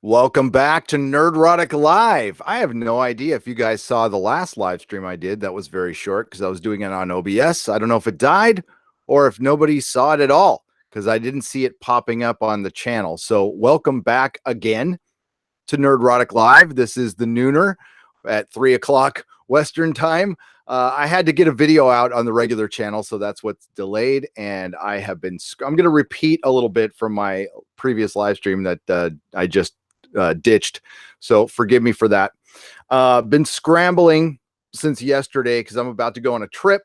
Welcome back to Nerdrotic Live. I have no idea if you guys saw the last live stream I did. That was very short because I was doing it on OBS. I don't know if it died or if nobody saw it at all because I didn't see it popping up on the channel. So welcome back again to Nerdrotic Live. This is the nooner at 3 o'clock Western time. I had to get a video out on the regular channel, so that's what's delayed. And I'm going to repeat a little bit from my previous live stream that I just ditched. So forgive me for that. Been scrambling since yesterday because I'm about to go on a trip.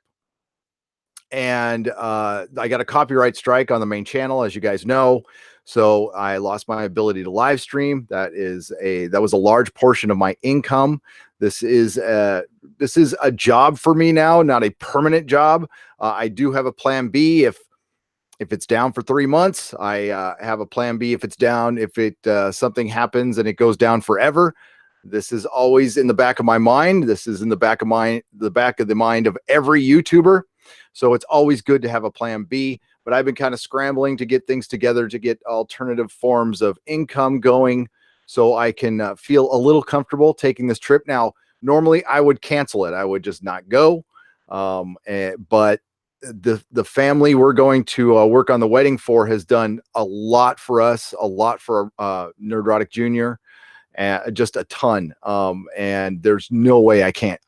And I got a copyright strike on the main channel, as you guys know. So I lost my ability to live stream. That was a large portion of my income. This is a job for me now, not a permanent job. I do have a plan B if it's down for 3 months. I have a plan B if it's down. If something happens and it goes down forever. This is always in the back of my mind. This is in the back of the mind of every YouTuber. So it's always good to have a plan B, but I've been kind of scrambling to get things together to get alternative forms of income going so I can feel a little comfortable taking this trip. Now, normally I would cancel it. I would just not go. But the family we're going to work on the wedding for has done a lot for us, a lot for Nerdrotic Jr., just a ton. And there's no way I can't.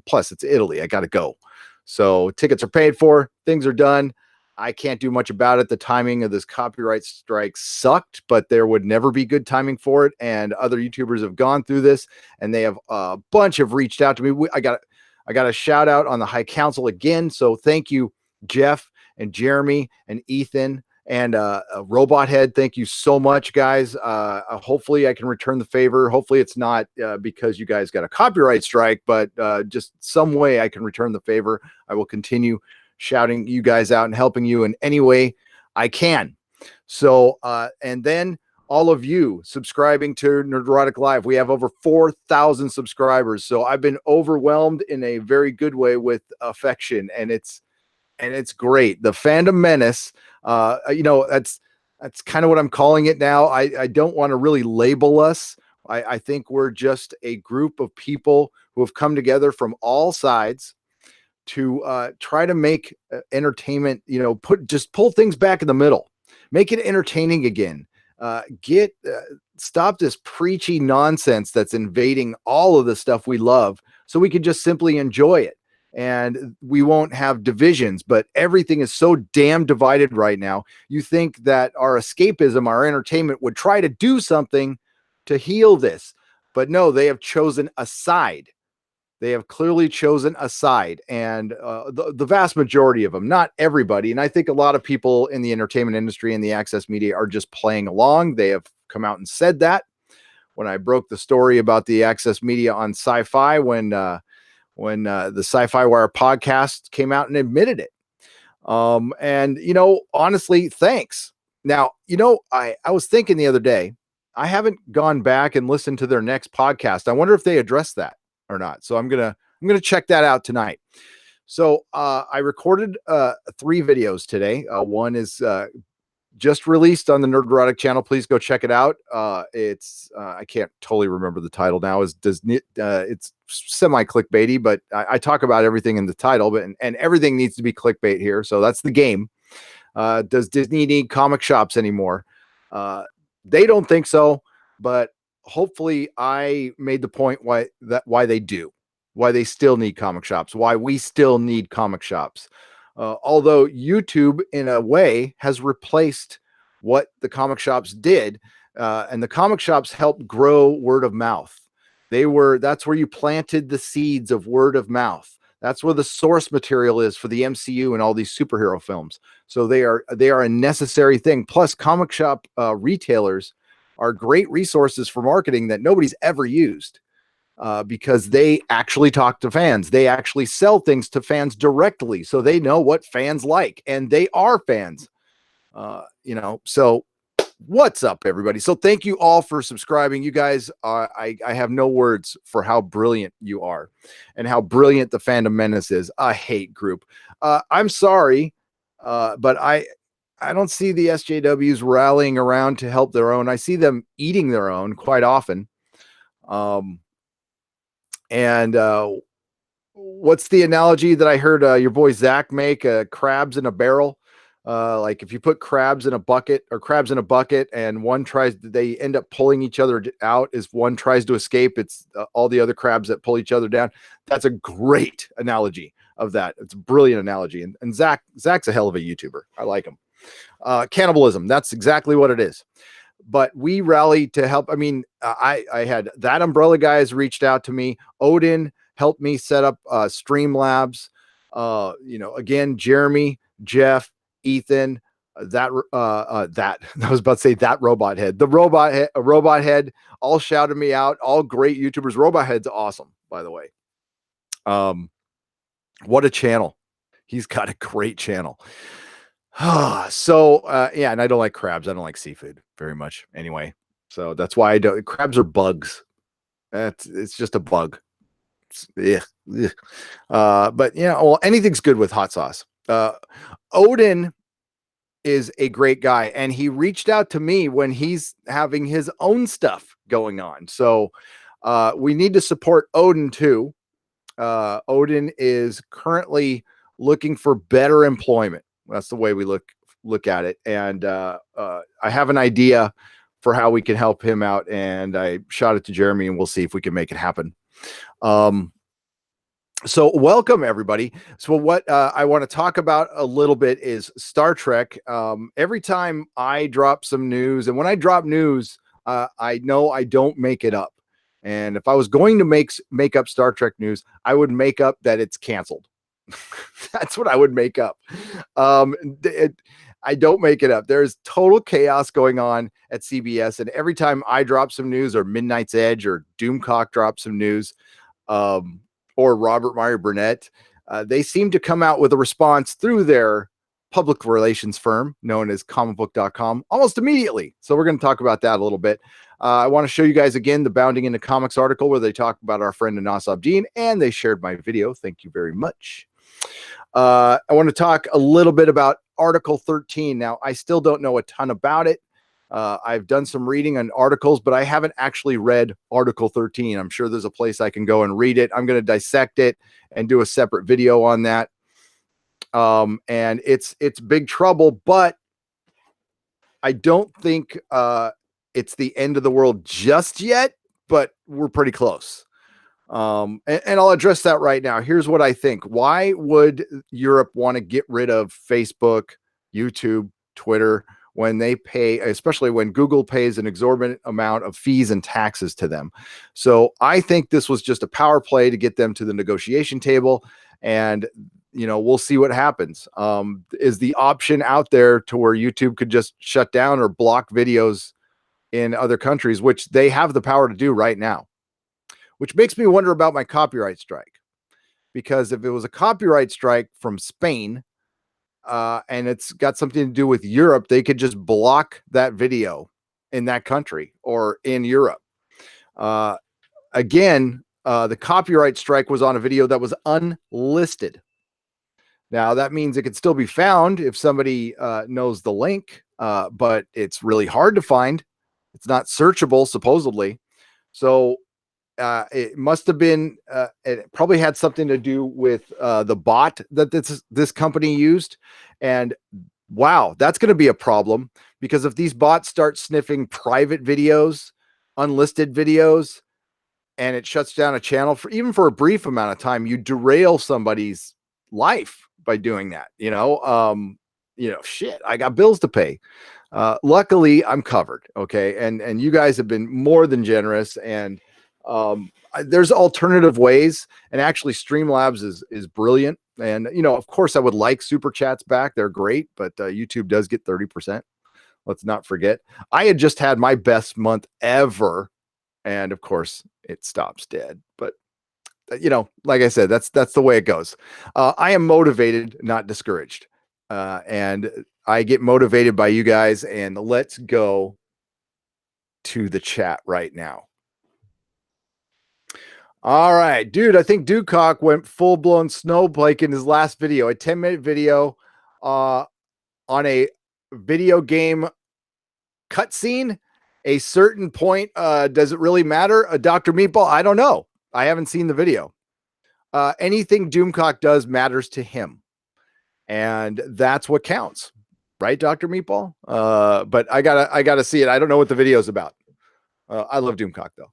Plus, it's Italy. I got to go. So tickets are paid for, things are done. I can't do much about it. The timing of this copyright strike sucked, but there would never be good timing for it. And other YouTubers have gone through this, and they have a bunch have reached out to me. I got a shout out on the High Council again. So thank you, Jeff and Jeremy and Ethan and Robot Head. Thank you so much, guys. Hopefully I can return the favor. Hopefully it's not because you guys got a copyright strike, but just some way I can return the favor. I will continue shouting you guys out and helping you in any way I can. So, and then all of you subscribing to Nerdrotic Live. We have over 4,000 subscribers. So I've been overwhelmed in a very good way with affection, and it's great. The Fandom Menace, that's kind of what I'm calling it now. I don't want to really label us. I think we're just a group of people who have come together from all sides to try to make entertainment, pull things back in the middle, make it entertaining again. Stop this preachy nonsense that's invading all of the stuff we love so we can just simply enjoy it. And we won't have divisions, but everything is so damn divided right now. You think that our escapism, our entertainment would try to do something to heal this, but no, they have chosen a side. They have clearly chosen a side, and the vast majority of them, not everybody. And I think a lot of people in the entertainment industry and the access media are just playing along. They have come out and said that. When I broke the story about the access media on Sci-Fi, when the Sci-Fi Wire podcast came out and admitted it. And, honestly, thanks. Now, I was thinking the other day, I haven't gone back and listened to their next podcast. I wonder if they addressed that or not. So I'm going to check that out tonight. So I recorded 3 videos today. One is just released on the Nerdrotic channel. Please go check it out. It's I can't totally remember the title now. It's semi clickbaity, but I talk about everything in the title, and everything needs to be clickbait here. So that's the game. Does Disney need comic shops anymore? They don't think so, but hopefully I made the point why they do, why they still need comic shops, why we still need comic shops. Although YouTube, in a way, has replaced what the comic shops did, and the comic shops helped grow word of mouth. That's where you planted the seeds of word of mouth. That's where the source material is for the MCU and all these superhero films. So they are a necessary thing. Plus, comic shop retailers are great resources for marketing that nobody's ever used. Because they actually talk to fans. They actually sell things to fans directly. So they know what fans like, and they are fans. So what's up, everybody? So thank you all for subscribing. You guys I have no words for how brilliant you are and how brilliant the Fandom Menace is. A hate group. I'm sorry, but I I don't see the SJWs rallying around to help their own. I see them eating their own quite often. And what's the analogy that I heard your boy Zach make? Crabs in a barrel. Like if you put crabs in a bucket and they end up pulling each other out as one tries to escape. It's all the other crabs that pull each other down. That's a great analogy of that. It's a brilliant analogy. And Zach's a hell of a YouTuber. I like him. Cannibalism. That's exactly what it is. But we rallied to help. I mean, I had that Umbrella guys reached out to me. Odin helped me set up Streamlabs. Again, Jeremy, Jeff, Ethan, that I was about to say that robot head. The robot head all shouted me out. All great YouTubers. Robot head's awesome, by the way. What a channel. He's got a great channel. Yeah, and I don't like crabs. I don't like seafood very much anyway. So that's why I don't. Crabs are bugs. It's just a bug. But well, anything's good with hot sauce. Odin is a great guy, and he reached out to me when he's having his own stuff going on. So we need to support Odin too. Odin is currently looking for better employment. That's the way we look at it. And I have an idea for how we can help him out. And I shot it to Jeremy, and we'll see if we can make it happen. So welcome everybody. So what I want to talk about a little bit is Star Trek. Every time I drop some news, and when I drop news, I know I don't make it up. And if I was going to make up Star Trek news, I would make up that it's canceled. That's what I would make up. I don't make it up. There's total chaos going on at CBS. And every time I drop some news, or Midnight's Edge or Doomcock drops some news, or Robert Meyer Burnett, they seem to come out with a response through their public relations firm known as comicbook.com almost immediately. So we're going to talk about that a little bit. I want to show you guys again the Bounding into Comics article where they talk about our friend Anas Abdeen, and they shared my video. Thank you very much. I want to talk a little bit about Article 13. Now, I still don't know a ton about it. I've done some reading on articles, but I haven't actually read Article 13. I'm sure there's a place I can go and read it. I'm going to dissect it and do a separate video on that. And it's big trouble, but I don't think it's the end of the world just yet, but we're pretty close. And I'll address that right now. Here's what I think. Why would Europe want to get rid of Facebook, YouTube, Twitter, when they pay, especially when Google pays an exorbitant amount of fees and taxes to them? So I think this was just a power play to get them to the negotiation table, and we'll see what happens. Is the option out there to where YouTube could just shut down or block videos in other countries, which they have the power to do right now? Which makes me wonder about my copyright strike, because if it was a copyright strike from Spain, and it's got something to do with Europe, they could just block that video in that country or in Europe. Again, the copyright strike was on a video that was unlisted. Now, that means it could still be found if somebody knows the link, but it's really hard to find. It's not searchable, supposedly. So it must have been, it probably had something to do with the bot that this company used. And wow, that's going to be a problem, because if these bots start sniffing private videos, unlisted videos, and it shuts down a channel even for a brief amount of time, you derail somebody's life by doing that. Shit, I got bills to pay. Luckily I'm covered. Okay. And you guys have been more than generous, and there's alternative ways, and actually Streamlabs is brilliant. And of course I would like super chats back. They're great, but YouTube does get 30%. Let's not forget. I had just had my best month ever, and of course it stops dead. But like I said, that's the way it goes. I am motivated, not discouraged, and I get motivated by you guys. And let's go to the chat right now. All right, dude. I think Ducock went full-blown snowflake in his last video, a 10-minute video on a video game cutscene, a certain point, does it really matter? Dr. Meatball, I don't know. I haven't seen the video. Anything Doomcock does matters to him, and that's what counts, right, Dr. Meatball? But I gotta see it. I don't know what the video is about. I love Doomcock though.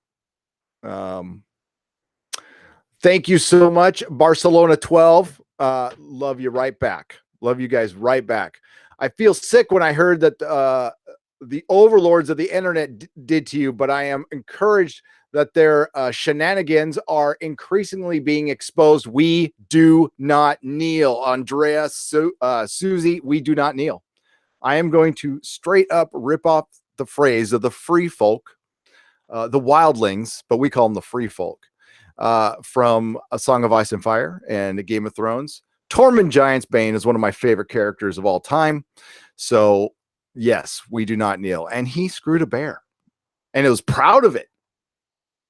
Thank you so much, Barcelona 12. Love you right back. Love you guys right back. I feel sick when I heard that the overlords of the internet did to you, but I am encouraged that their shenanigans are increasingly being exposed. We do not kneel. Andrea, Susie, we do not kneel. I am going to straight up rip off the phrase of the free folk, the wildlings, but we call them the free folk, from A Song of Ice and Fire and Game of Thrones. Tormund Giantsbane is one of my favorite characters of all time. So, yes, we do not kneel. And he screwed a bear. And it was proud of it.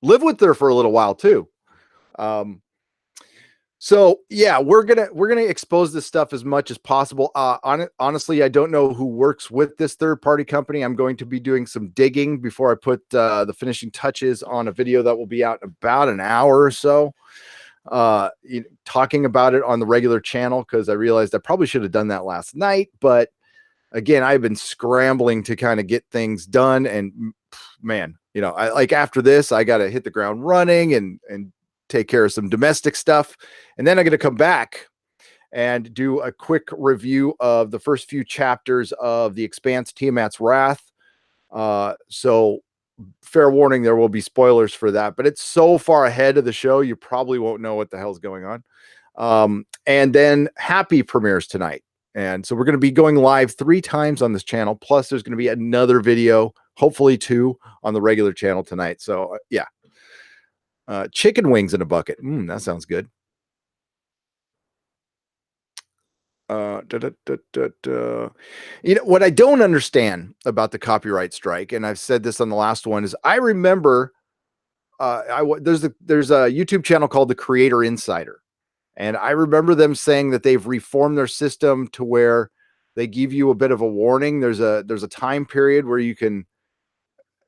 Live with her for a little while, too. So yeah, we're gonna expose this stuff as much as possible. Honestly, I don't know who works with this third-party company. I'm going to be doing some digging before I put the finishing touches on a video that will be out in about an hour or so. Talking about it on the regular channel, because I realized I probably should have done that last night. But again, I've been scrambling to kind of get things done, and man, I like after this, I got to hit the ground running and take care of some domestic stuff. And then I'm going to come back and do a quick review of the first few chapters of the Expanse Tiamat's Wrath. So fair warning, there will be spoilers for that, but it's so far ahead of the show, you probably won't know what the hell's going on. And then Happy premieres tonight. And so we're going to be going live 3 times on this channel. Plus there's going to be another video, hopefully 2 on the regular channel tonight. So yeah. Chicken wings in a bucket. That sounds good. What I don't understand about the copyright strike, and I've said this on the last one, is I remember there's a YouTube channel called The Creator Insider, and I remember them saying that they've reformed their system to where they give you a bit of a warning. There's a time period where you can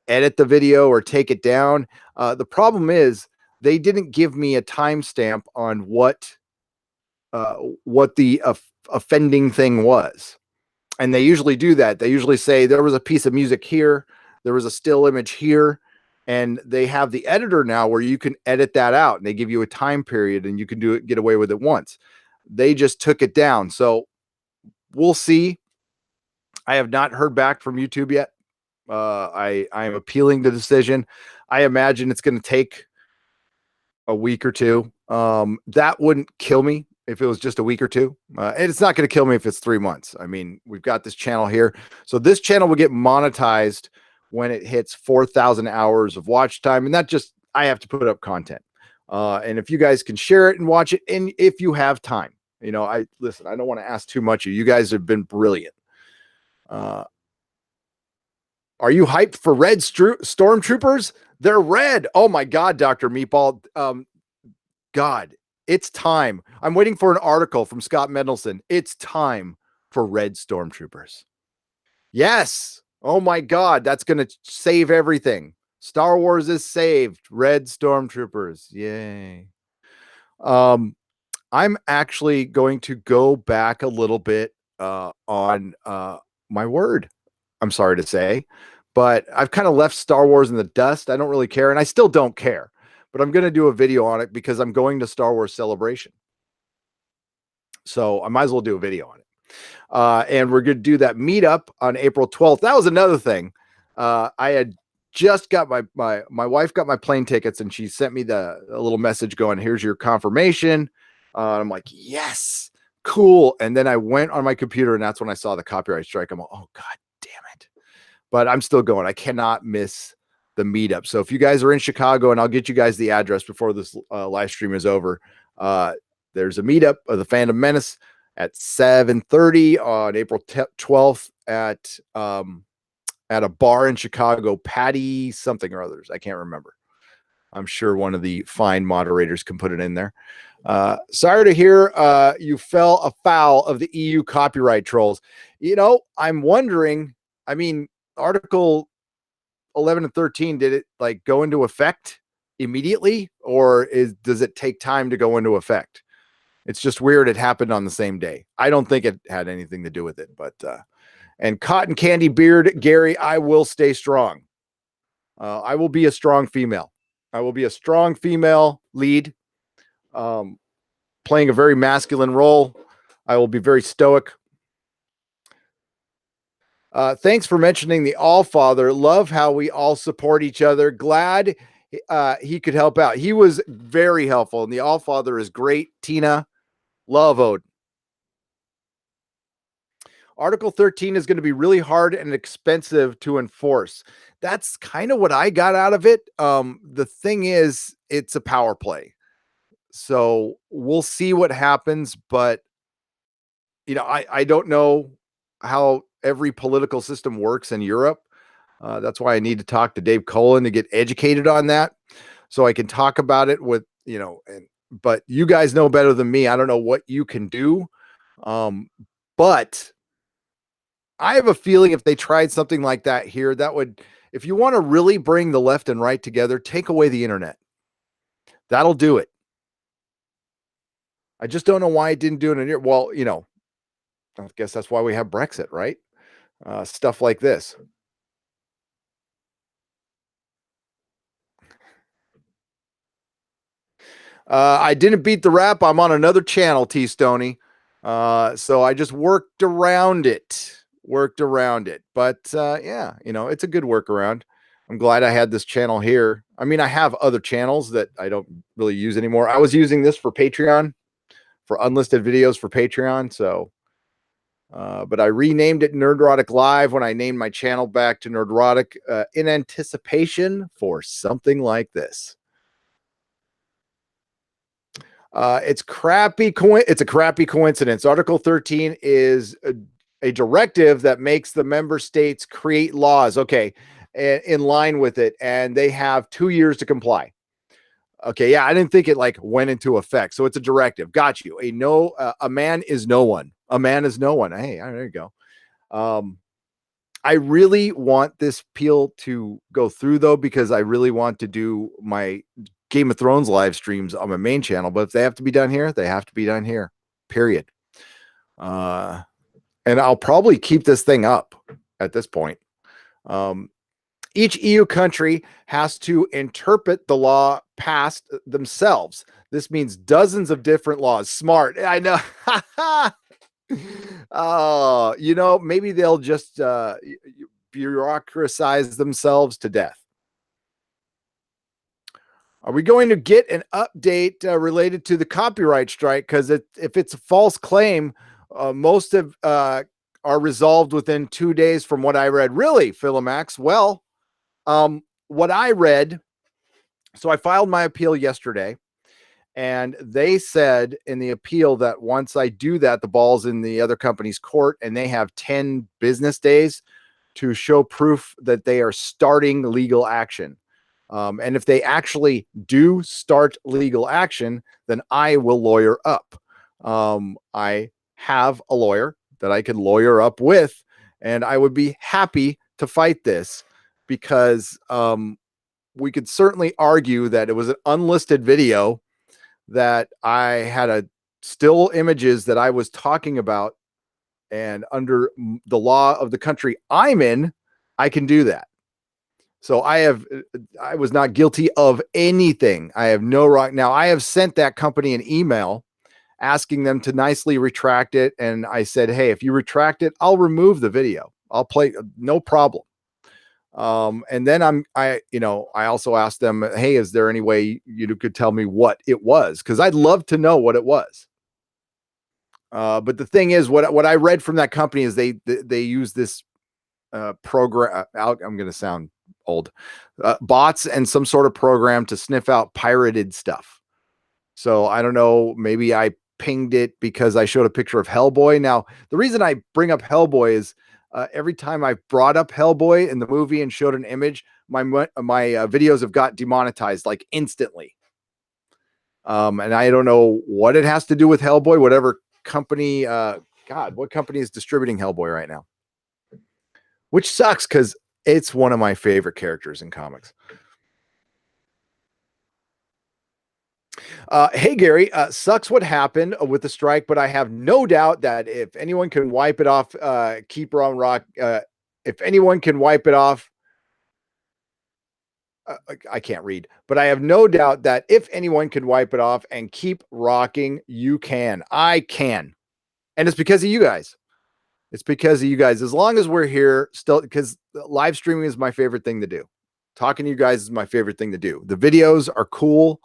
edit the video or take it down. The problem is they didn't give me a timestamp on what the offending thing was. And they usually do that. They usually say there was a piece of music here, there was a still image here, and they have the editor now where you can edit that out, and they give you a time period and you can get away with it once. They just took it down. So we'll see. I have not heard back from YouTube yet. I am appealing the decision. I imagine it's going to take a week or 2. That wouldn't kill me if it was just a week or 2. And it's not going to kill me if it's 3 months. I mean, we've got this channel here. So this channel will get monetized when it hits 4,000 hours of watch time. And that just, I have to put up content. And if you guys can share it and watch it, and if you have time, listen, I don't want to ask too much of you. You guys have been brilliant. Are you hyped for red stormtroopers? They're red. Oh my God, Dr. Meatball. God, it's time. I'm waiting for an article from Scott Mendelson. It's time for red stormtroopers. Yes. Oh my God, that's going to save everything. Star Wars is saved. Red stormtroopers. Yay. I'm actually going to go back a little bit on my word. I'm sorry to say, but I've kind of left Star Wars in the dust. I don't really care, and I still don't care, but I'm going to do a video on it because I'm going to Star Wars Celebration. So I might as well do a video on it. And we're going to do that meetup on April 12th. That was another thing. I had just got my wife got my plane tickets, and she sent me a little message going, here's your confirmation. I'm like, yes, cool. And then I went on my computer, and that's when I saw the copyright strike. I'm like, oh God damn it. But I'm still going. I cannot miss the meetup. So if you guys are in Chicago, and I'll get you guys the address before this live stream is over, there's a meetup of the Fandom Menace at 7:30 on April 12th at a bar in Chicago, Patty something or others. I can't remember. I'm sure one of the fine moderators can put it in there. Sorry to hear you fell afoul of the EU copyright trolls. I'm wondering, I mean, Article 11 and 13, did it like go into effect immediately, or does it take time to go into effect? It's just weird it happened on the same day. I don't think it had anything to do with it, but and Cotton Candy Beard, Gary, I will stay strong. I will be a strong female. I will be a strong female lead, playing a very masculine role. I will be very stoic. Thanks for mentioning the All Father. Love how we all support each other. Glad he could help out. He was very helpful, and the All Father is great. Tina, love Odin. Article 13 is going to be really hard and expensive to enforce. That's kind of what I got out of it. The thing is, it's a power play. So we'll see what happens. But, I don't know how every political system works in Europe. That's why I need to talk to Dave Cullen to get educated on that, so I can talk about it with, but you guys know better than me. I don't know what you can do. But I have a feeling if they tried something like that here, that would, if you want to really bring the left and right together, take away the internet. That'll do it. I just don't know why it didn't do it in here. Well, I guess that's why we have Brexit, right? Stuff like this. I didn't beat the rap. I'm on another channel, T Stoney. So I just worked around it. But yeah, it's a good workaround. I'm glad I had this channel here. I mean, I have other channels that I don't really use anymore. I was using this for Patreon, for unlisted videos for Patreon. So, but I renamed it Nerdrotic Live when I named my channel back to Nerdrotic in anticipation for something like this. It's a crappy coincidence. Article 13 is a directive that makes the member states create laws, okay, in line with it, and they have 2 years to comply. Okay, yeah, I didn't think it like went into effect. So it's a directive. Got you. A man is no one. A man is no one. Hey, there you go. I really want this appeal to go through though, because I really want to do my Game of Thrones live streams on my main channel. But if they have to be done here, they have to be done here. Period. And I'll probably keep this thing up at this point. Each EU country has to interpret the law passed themselves. This means dozens of different laws. Smart. I know. Maybe they'll just bureaucratize themselves to death. Are we going to get an update related to the copyright strike? Because if it's a false claim, most of are resolved within 2 days from what I read. Really, Philomax? Well, what I read, so I filed my appeal yesterday, and they said in the appeal that once I do that, the ball's in the other company's court, and they have 10 business days to show proof that they are starting legal action. And if they actually do start legal action, then I will lawyer up. I have a lawyer that I could lawyer up with, and I would be happy to fight this, because we could certainly argue that it was an unlisted video, that I had a still images that I was talking about, and under the law of the country I'm in, I can do that. So I was not guilty of anything. I have no right. Now I have sent that company an email asking them to nicely retract it. And I said, hey, if you retract it, I'll remove the video. I'll play, no problem. And then I also asked them, hey, is there any way you could tell me what it was? Cause I'd love to know what it was. But the thing is, what I read from that company is they use this program. I'm going to sound old, bots and some sort of program to sniff out pirated stuff. So I don't know, maybe I pinged it because I showed a picture of Hellboy. Now, the reason I bring up Hellboy is every time I brought up Hellboy in the movie and showed an image, my videos have got demonetized like instantly. And I don't know what it has to do with Hellboy, whatever company, God, what company is distributing Hellboy right now? Which sucks because it's one of my favorite characters in comics. Hey, Gary, sucks what happened with the strike, but I have no doubt that if anyone can wipe it off, keep on rock. If anyone can wipe it off, I can't read, but I have no doubt that if anyone can wipe it off and keep rocking, you can. I can. And it's because of you guys. It's because of you guys. As long as we're here still, because live streaming is my favorite thing to do. Talking to you guys is my favorite thing to do. The videos are cool,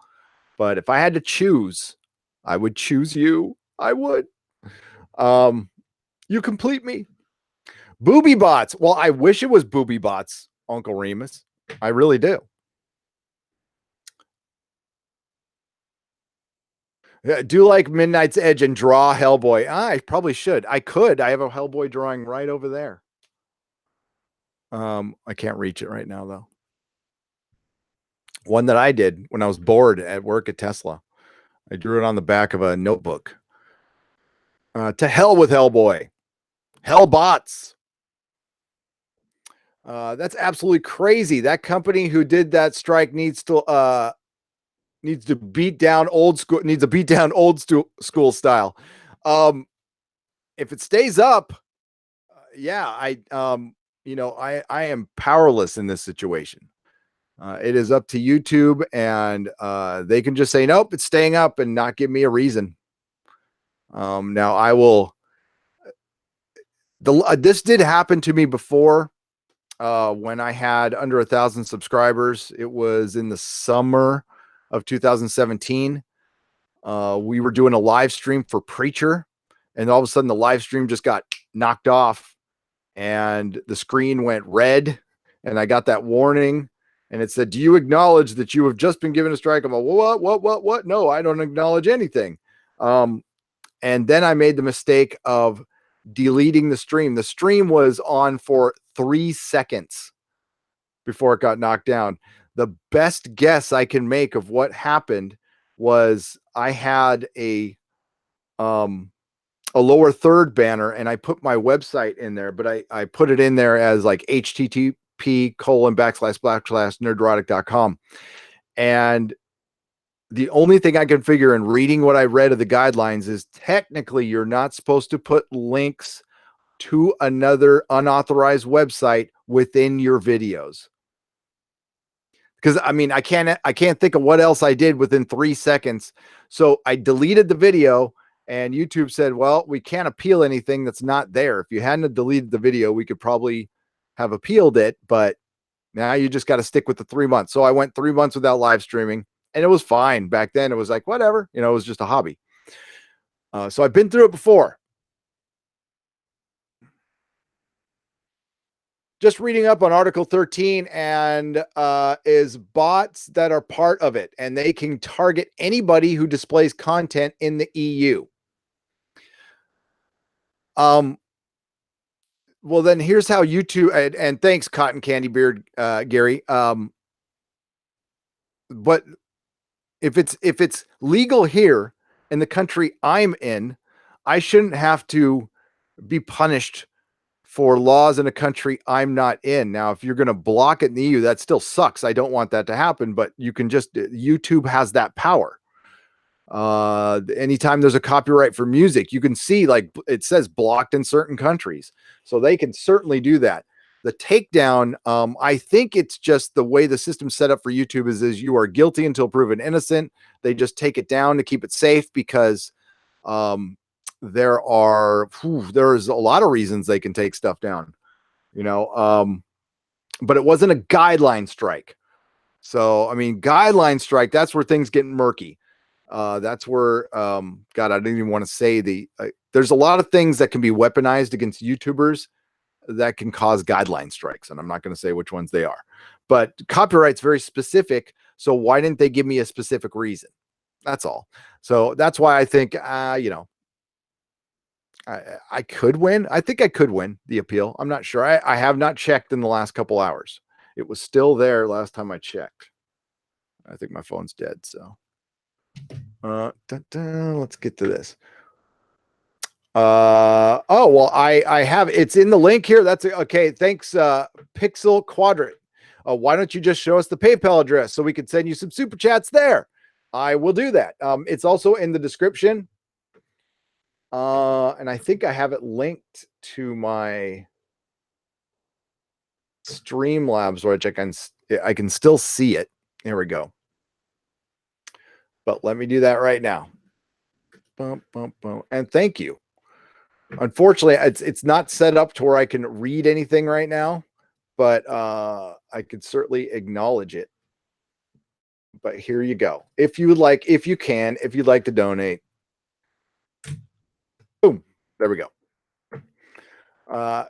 but if I had to choose, I would choose you. I would. You complete me. Booby bots. Well, I wish it was booby bots, Uncle Remus. I really do. Do like Midnight's Edge and draw Hellboy. I probably should. I could. I have a Hellboy drawing right over there. I can't reach it right now though. One that I did when I was bored at work at Tesla. I drew it on the back of a notebook. To hell with Hellboy. Hellbots. That's absolutely crazy. That company who did that strike needs to beat down old school. Needs to beat down old school style. If it stays up, yeah, I am powerless in this situation. It is up to YouTube, and they can just say nope, it's staying up, and not give me a reason. Now I will. This did happen to me before. When I had under 1,000 subscribers, it was in the summer of 2017. We were doing a live stream for Preacher, and all of a sudden the live stream just got knocked off, and the screen went red, and I got that warning, and it said, "Do you acknowledge that you have just been given a strike?" I'm like, what? No, I don't acknowledge anything. And then I made the mistake of deleting the stream. The stream was on for 3 seconds before it got knocked down. The best guess I can make of what happened was I had a lower third banner, and I put my website in there, but I put it in there as like http://nerdrotic.com. And the only thing I can figure in reading what I read of the guidelines is technically you're not supposed to put links to another unauthorized website within your videos. Because I mean, I can't think of what else I did within 3 seconds. So I deleted the video, and YouTube said, well, we can't appeal anything that's not there. If you hadn't deleted the video, we could probably have appealed it, but now you just got to stick with the 3 months. So I went 3 months without live streaming, and it was fine. Back then it was like, whatever, it was just a hobby. So I've been through it before. Just reading up on Article 13, and is bots that are part of it, and they can target anybody who displays content in the EU. Well, then here's how YouTube, and thanks, Cotton Candy Beard, Gary. But if it's legal here in the country I'm in, I shouldn't have to be punished for laws in a country I'm not in. Now, if you're going to block it in the EU, that still sucks. I don't want that to happen, but you can just, YouTube has that power. Anytime there's a copyright for music, you can see like it says blocked in certain countries. So they can certainly do that. The takedown, I think it's just the way the system's set up for YouTube is you are guilty until proven innocent. They just take it down to keep it safe because there's a lot of reasons they can take stuff down, but it wasn't a guideline strike. So, I mean, guideline strike, that's where things get murky. That's where, God, I didn't even want to say there's a lot of things that can be weaponized against YouTubers that can cause guideline strikes. And I'm not going to say which ones they are, but copyright's very specific. So why didn't they give me a specific reason? That's all. So that's why I think, I could win. I think I could win the appeal. I'm not sure. I have not checked in the last couple hours. It was still there last time I checked. I think my phone's dead. So Let's get to this. Oh, well, I have, it's in the link here. That's okay. Thanks, Pixel Quadrant. Why don't you just show us the PayPal address so we can send you some super chats there? I will do that. It's also in the description. And I think I have it linked to my Streamlabs, which I can still see it. There we go. But let me do that right now. Bum, bum, bum. And thank you. Unfortunately, it's not set up to where I can read anything right now, but I could certainly acknowledge it. But here you go. If you would like, if you'd like to donate. Boom. There we go.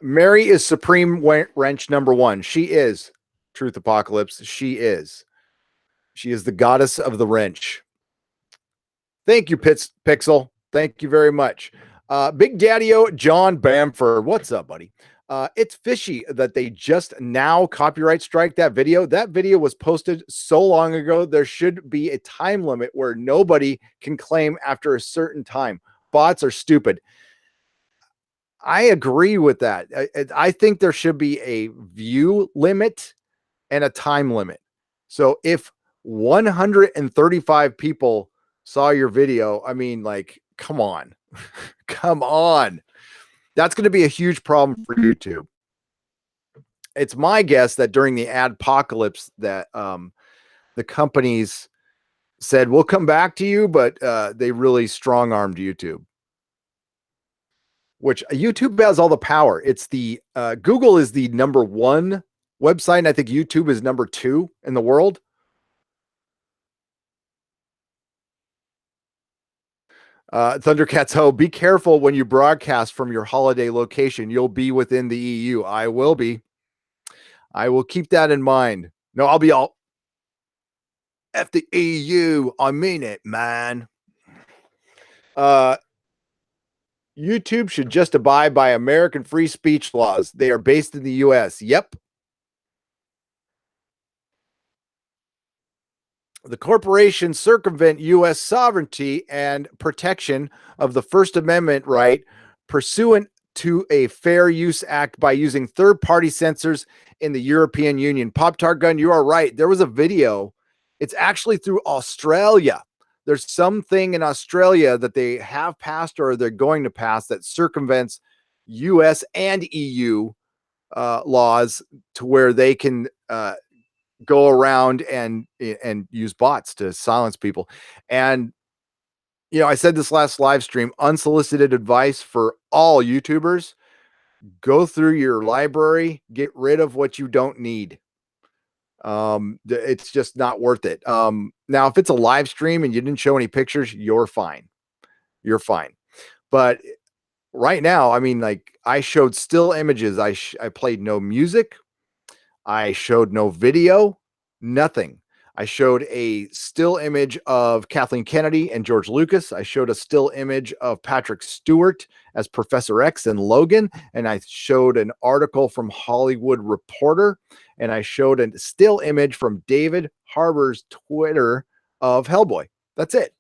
Mary is Supreme Wrench number 1. She is Truth Apocalypse. She is the goddess of the wrench. Thank you, Pixel. Thank you very much. Big Daddy-O John Bamford. What's up, buddy? It's fishy that they just now copyright strike that video. That video was posted so long ago. There should be a time limit where nobody can claim after a certain time. Bots are stupid. I agree with that. I think there should be a view limit and a time limit. So if 135 people saw your video, I mean, like, come on. Come on. That's going to be a huge problem for YouTube. It's my guess that during the adpocalypse that the companies said, we'll come back to you, but they really strong-armed YouTube. Which YouTube has all the power. It's the Google is the number 1 website, and I think YouTube is number 2 in the world. Thundercats Ho, be careful when you broadcast from your holiday location. You'll be within the EU. I will be. I will keep that in mind. No, I'll be all F the EU. I mean it, man. YouTube should just abide by American free speech laws. They are based in the US. Yep. The corporations circumvent U.S. sovereignty and protection of the First Amendment right pursuant to a Fair Use Act by using third-party censors in the European Union. Pop-Tart Gun, you are right. There was a video. It's actually through Australia. There's something in Australia that they have passed or they're going to pass that circumvents U.S. and EU laws to where they can go around and use bots to silence people. And you know, I said this last live stream, unsolicited advice for all YouTubers: go through your library, get rid of what you don't need. It's just not worth it. Now if it's a live stream and you didn't show any pictures, you're fine. You're fine. But right now, I mean, like, I showed still images. I played no music. I showed no video, nothing. I showed a still image of Kathleen Kennedy and George Lucas. I showed a still image of Patrick Stewart as Professor X and Logan. And I showed an article from Hollywood Reporter. And I showed a still image from David Harbour's Twitter of Hellboy. That's it.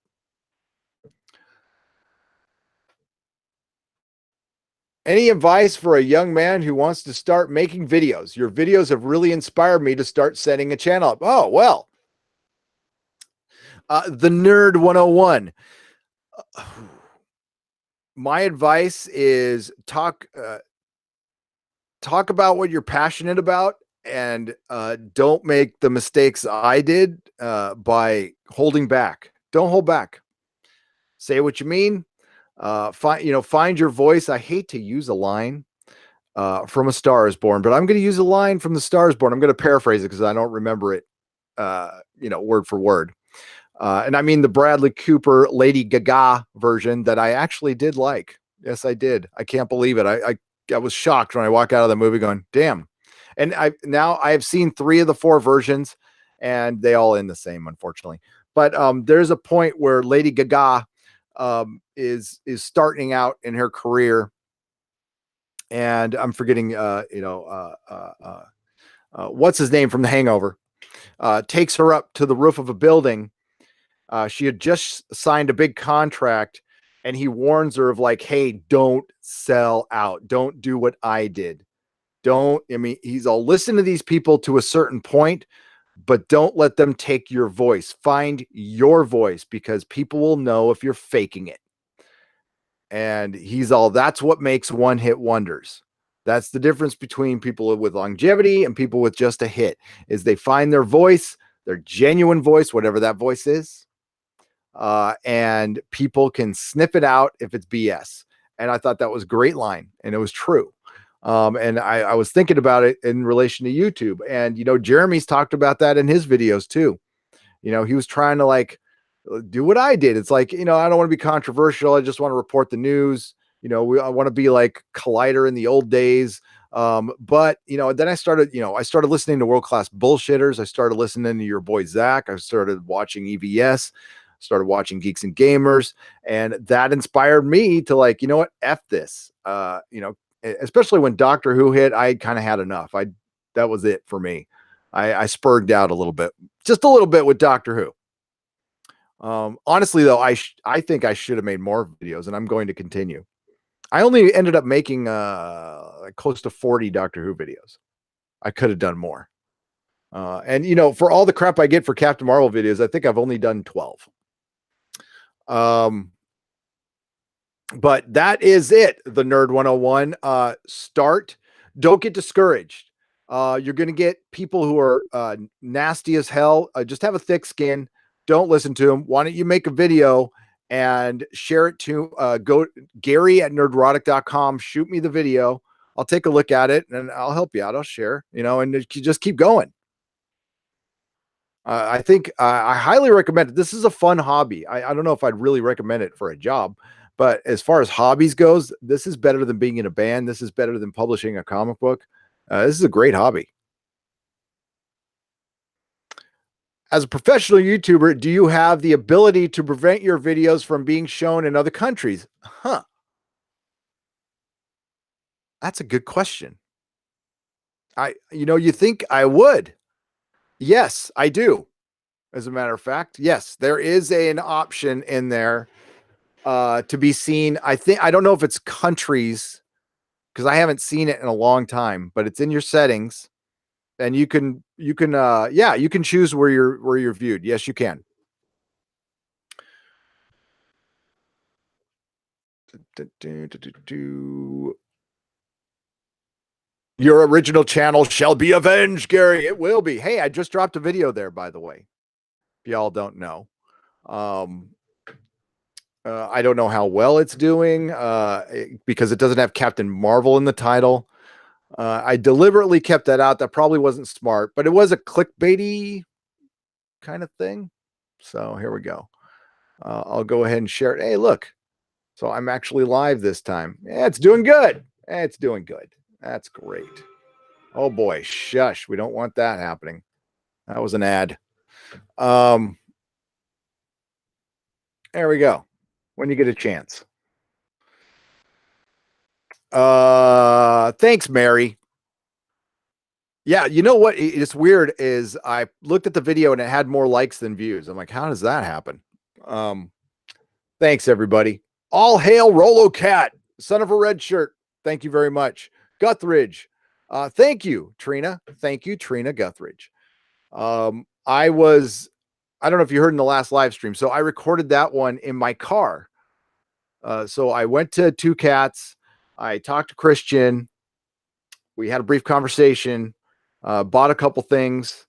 Any advice for a young man who wants to start making videos? Your videos have really inspired me to start setting a channel up. Oh, well. The Nerd 101. My advice is talk about what you're passionate about, and don't make the mistakes I did by holding back. Don't hold back. Say what you mean. Find your voice. I hate to use a line from A Star Is Born, but I'm going to use a line from The Star Is Born. I'm going to paraphrase it because I don't remember it, word for word. And I mean the Bradley Cooper Lady Gaga version that I actually did like. Yes, I did. I can't believe it. I was shocked when I walked out of the movie going, damn. And I've seen 3 of the 4 versions and they all end the same, unfortunately. But there's a point where Lady Gaga is starting out in her career, and I'm forgetting what's his name from The Hangover, takes her up to the roof of a building She had just signed a big contract, and he warns her of like, hey, don't sell out. Don't do what I did. I mean, he's all listen to these people to a certain point, but don't let them take your voice. Find your voice because people will know if you're faking it. And he's all, that's what makes one hit wonders. That's the difference between people with longevity and people with just a hit is they find their voice, their genuine voice, whatever that voice is. And people can sniff it out if it's BS. And I thought that was a great line, and it was true. And I was thinking about it in relation to YouTube. And, Jeremy's talked about that in his videos too. He was trying to like do what I did. It's like, I don't want to be controversial. I just want to report the news. I want to be like Collider in the old days. But then I started listening to world class bullshitters. I started listening to your boy Zach. I started watching EVS, started watching Geeks and Gamers, and that inspired me to like, F this. Especially when Doctor Who hit, I kind of had enough. That was it for me. I spurred out a little bit, just a little bit with Doctor Who. Honestly, though, I think I should have made more videos, and I'm going to continue. I only ended up making close to 40 Doctor Who videos. I could have done more. And for all the crap I get for Captain Marvel videos, I think I've only done 12. But that is it. The Nerd 101. Start. Don't get discouraged. You're going to get people who are nasty as hell. Just have a thick skin. Don't listen to them. Why don't you make a video and share it to go Gary at nerdrotic.com. Shoot me the video. I'll take a look at it and I'll help you out. I'll share, and just keep going. I think I highly recommend it. This is a fun hobby. I don't know if I'd really recommend it for a job, but as far as hobbies goes, this is better than being in a band. This is better than publishing a comic book. This is a great hobby. As a professional YouTuber, do you have the ability to prevent your videos from being shown in other countries? Huh. That's a good question. You think I would. Yes, I do. As a matter of fact, yes, there is an option in there to be seen. I don't know if it's countries because I haven't seen it in a long time, but it's in your settings. And you can choose where you're viewed. Yes, you can. Your original channel shall be avenged, Gary. It will be. Hey, I just dropped a video there, by the way. If y'all don't know. I don't know how well it's doing because it doesn't have Captain Marvel in the title. I deliberately kept that out. That probably wasn't smart, but it was a clickbaity kind of thing. So here we go. I'll go ahead and share it. Hey, look. So I'm actually live this time. Yeah, it's doing good. It's doing good. That's great. Oh boy, shush. We don't want that happening. That was an ad. There we go. When you get a chance. Thanks, Mary. Yeah, you know what? It's weird is I looked at the video and it had more likes than views. I'm like, how does that happen? Thanks, everybody. All hail Rolo Cat, son of a red shirt. Thank you very much. Guthridge. Thank you, Trina. Thank you, Trina Guthridge. I don't know if you heard in the last live stream. So I recorded that one in my car. So I went to Two Cats. I talked to Christian. We had a brief conversation, bought a couple things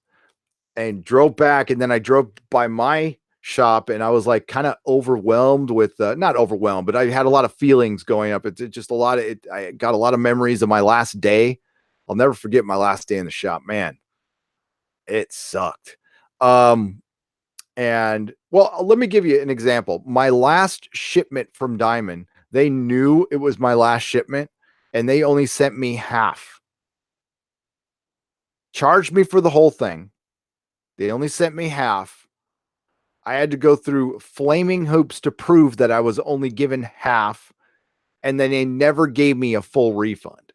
and drove back. And then I drove by my shop and I was like kind of overwhelmed with not overwhelmed, but I had a lot of feelings going up. It's just a lot of it. I got a lot of memories of my last day. I'll never forget my last day in the shop, man. It sucked. And well, let me give you an example. My last shipment from Diamond, they knew it was my last shipment and they only sent me half. Charged me for the whole thing. They only sent me half. I had to go through flaming hoops to prove that I was only given half. And then they never gave me a full refund.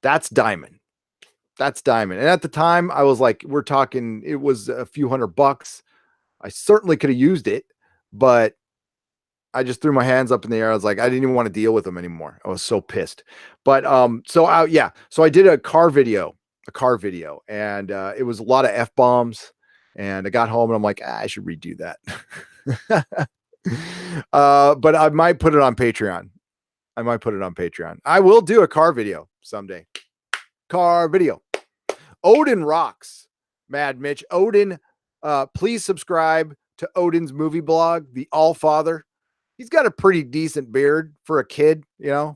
That's Diamond. That's Diamond. And at the time I was like, we're talking, it was a few $100. I certainly could have used it, but I just threw my hands up in the air. I was like, I didn't even want to deal with them anymore. I was so pissed. But so I did a car video, and it was a lot of F bombs. And I got home and I'm like, I should redo that. But I might put it on Patreon. I will do a car video someday. Car video. Odin rocks. Mad Mitch. Odin, please subscribe to Odin's movie blog, The All Father. He's got a pretty decent beard for a kid,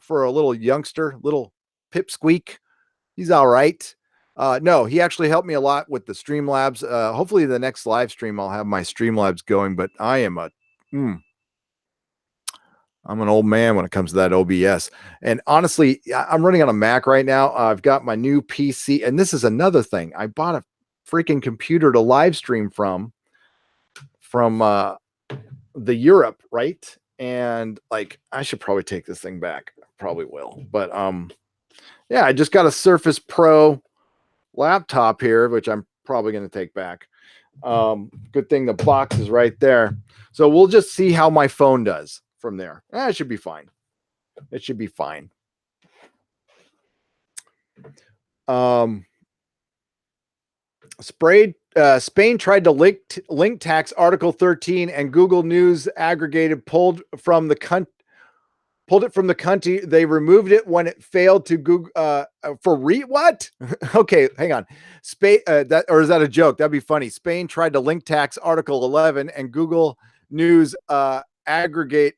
for a little youngster, little pipsqueak. He's all right. No, he actually helped me a lot with the Streamlabs. Hopefully the next live stream, I'll have my Streamlabs going, but I'm an old man when it comes to that OBS. And honestly, I'm running on a Mac right now. I've got my new PC, and this is another thing. I bought a freaking computer to live stream from the Europe, right? And like, I should probably take this thing back. Probably will. But yeah, I just got a Surface Pro laptop here, which I'm probably going to take back. Good thing the box is right there. So we'll just see how my phone does from there. It should be fine. It should be fine. Spain tried to link tax Article 13, and Google News aggregated pulled it from the country. They removed it when it failed to Google what? Okay, hang on. Spain or is that a joke? That'd be funny. Spain tried to link tax Article 11, and Google News aggregate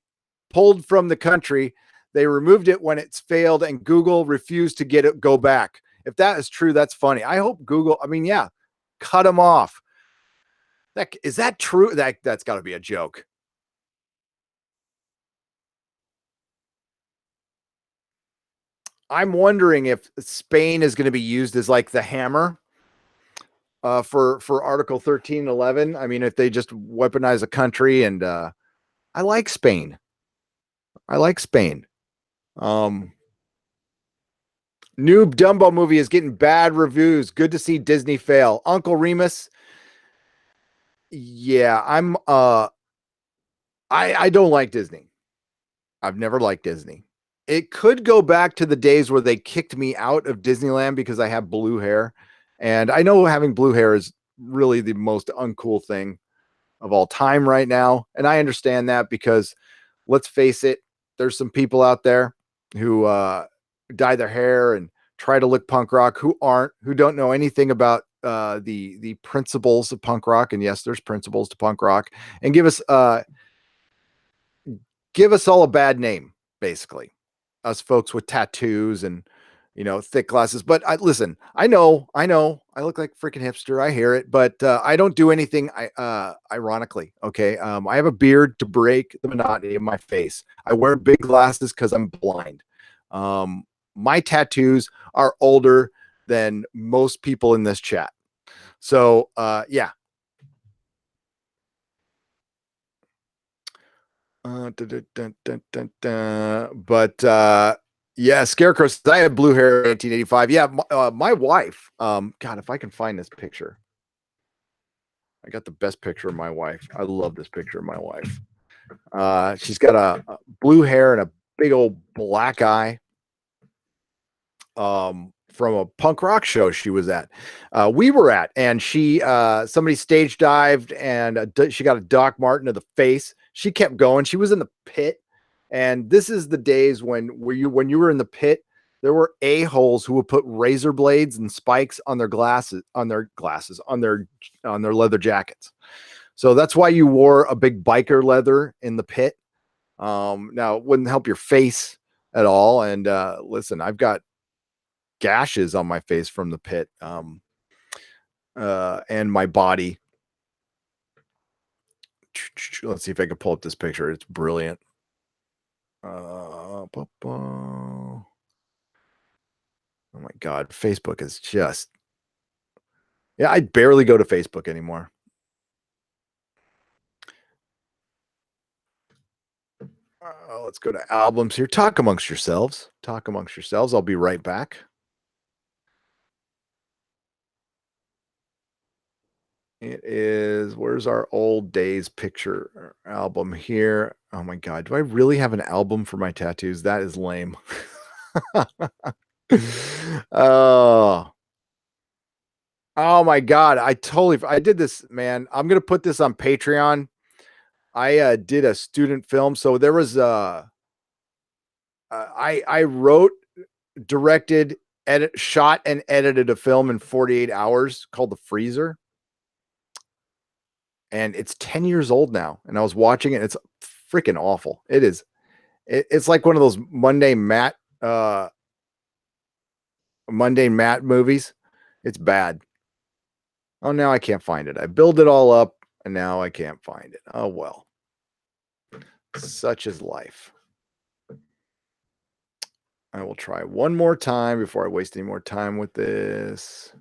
pulled from the country. They removed it when it's failed, and Google refused to go back. If that is true, that's funny. I hope Google. Yeah. Cut them off. Is that true? That's got to be a joke. I'm wondering if Spain is going to be used as like the hammer for Article 13 and 11. I mean, if they just weaponize a country, and I like Spain. New Dumbo movie is getting bad reviews. Good to see Disney fail. Uncle Remus. Yeah, I don't like Disney. I've never liked Disney. It could go back to the days where they kicked me out of Disneyland because I have blue hair. And I know having blue hair is really the most uncool thing of all time right now. And I understand that because let's face it, there's some people out there who dye their hair and try to look punk rock who don't know anything about the principles of punk rock. And yes, there's principles to punk rock, and give us all a bad name, basically. Us folks with tattoos and thick glasses. But listen, I know I look like a freaking hipster. I hear it, but I don't do anything ironically. Okay. I have a beard to break the monotony of my face. I wear big glasses because I'm blind. My tattoos are older than most people in this chat. So yeah. But yeah, Scarecrow says, I had blue hair in 1985. Yeah, my wife. God, if I can find this picture. I got the best picture of my wife. I love this picture of my wife. She's got a blue hair and a big old black eye. From a punk rock show she was at. We were at, and she somebody stage dived, and she got a Doc Martin to the face. She kept going. She was in the pit, and this is the days when you were in the pit, there were a-holes who would put razor blades and spikes on their leather jackets. So that's why you wore a big biker leather in the pit. Now it wouldn't help your face at all. And listen, I've got gashes on my face from the pit, and my body. Let's see if I can pull up this picture. It's brilliant. Oh my God. Facebook is just, yeah, I barely go to Facebook anymore. Let's go to albums here. Talk amongst yourselves. I'll be right back. It is, where's our old days picture album here? Oh my God. Do I really have an album for my tattoos? That is lame. Oh, oh my God. I did this, man. I'm going to put this on Patreon. I did a student film. So there was, I wrote, directed, shot and edited a film in 48 hours called The Freezer. And it's 10 years old now. And I was watching it. It's freaking awful. It is. It's like one of those Monday Matt movies. It's bad. Oh, now I can't find it. I build it all up and now I can't find it. Oh, well, such is life. I will try one more time before I waste any more time with this.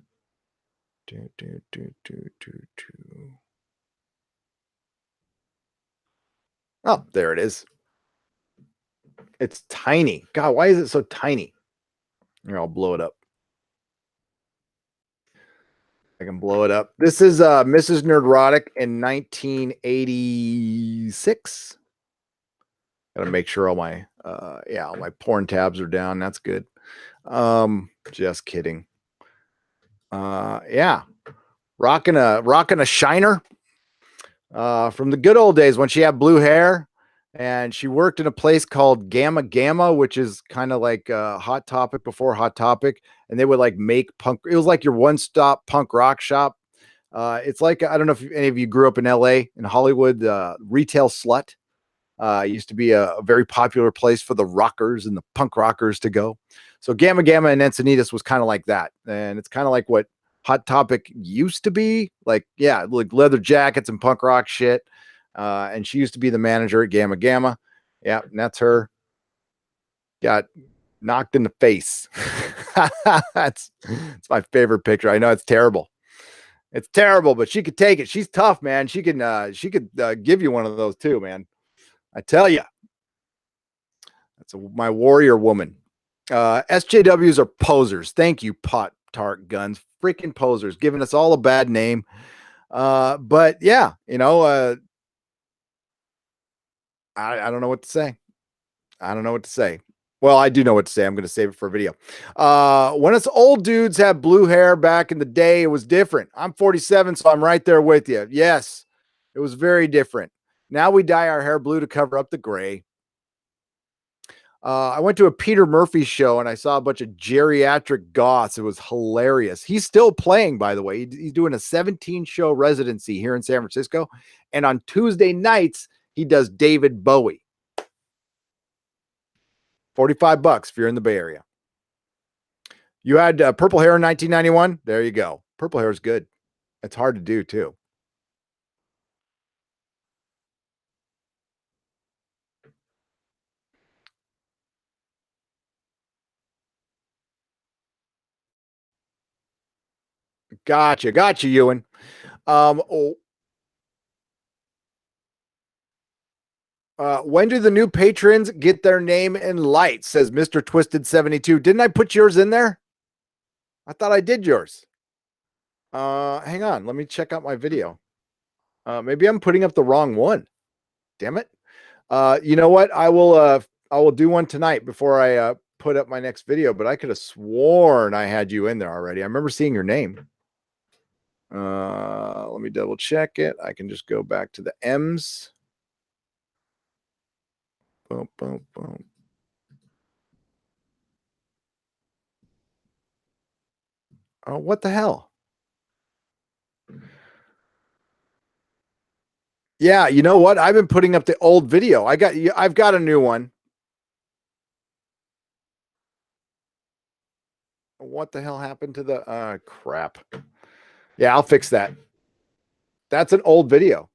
Oh, there it is. It's tiny. God, why is it so tiny? Here, I'll blow it up. I can blow it up. This is Mrs. Nerdrotic in 1986. Gotta make sure all my all my porn tabs are down. That's good. Just kidding. Yeah. Rocking a shiner. From the good old days when she had blue hair and she worked in a place called Gamma Gamma, which is kind of like Hot Topic before Hot Topic. And they would like make punk. It was like your one-stop punk rock shop. It's like, I don't know if any of you grew up in LA, in Hollywood, Retail Slut. Used to be a very popular place for the rockers and the punk rockers to go. So Gamma Gamma and Encinitas was kind of like that. And it's kind of like what Hot Topic used to be. Like, yeah, like leather jackets and punk rock shit. And she used to be the manager at Gamma Gamma. Yeah, and that's her. Got knocked in the face. It's my favorite picture. I know it's terrible. It's terrible, but she could take it. She's tough, man. She could give you one of those too, man. I tell you. That's my warrior woman. SJWs are posers. Thank you, Pot Tart Guns. Freaking posers, giving us all a bad name. But yeah, I don't know what to say. I don't know what to say. Well, I do know what to say. I'm going to save it for a video. When us old dudes had blue hair back in the day, it was different. I'm 47, so I'm right there with you. Yes, it was very different. Now we dye our hair blue to cover up the gray. I went to a Peter Murphy show and I saw a bunch of geriatric goths. It was hilarious. He's still playing, by the way. He's doing a 17-show residency here in San Francisco. And on Tuesday nights, he does David Bowie. $45 if you're in the Bay Area. You had purple hair in 1991? There you go. Purple hair is good. It's hard to do, too. Gotcha, Ewan. When do the new patrons get their name in lights? Says Mr. Twisted 72. Didn't I put yours in there? I thought I did yours. Hang on. Let me check out my video. Maybe I'm putting up the wrong one. Damn it. You know what? I will do one tonight before I put up my next video, but I could have sworn I had you in there already. I remember seeing your name. Let me double check it. I can just go back to the M's. Boom, boom, boom. Oh, what the hell? Yeah, you know what? I've been putting up the old video. I've got a new one. What the hell happened to the crap? Yeah, I'll fix that. That's an old video.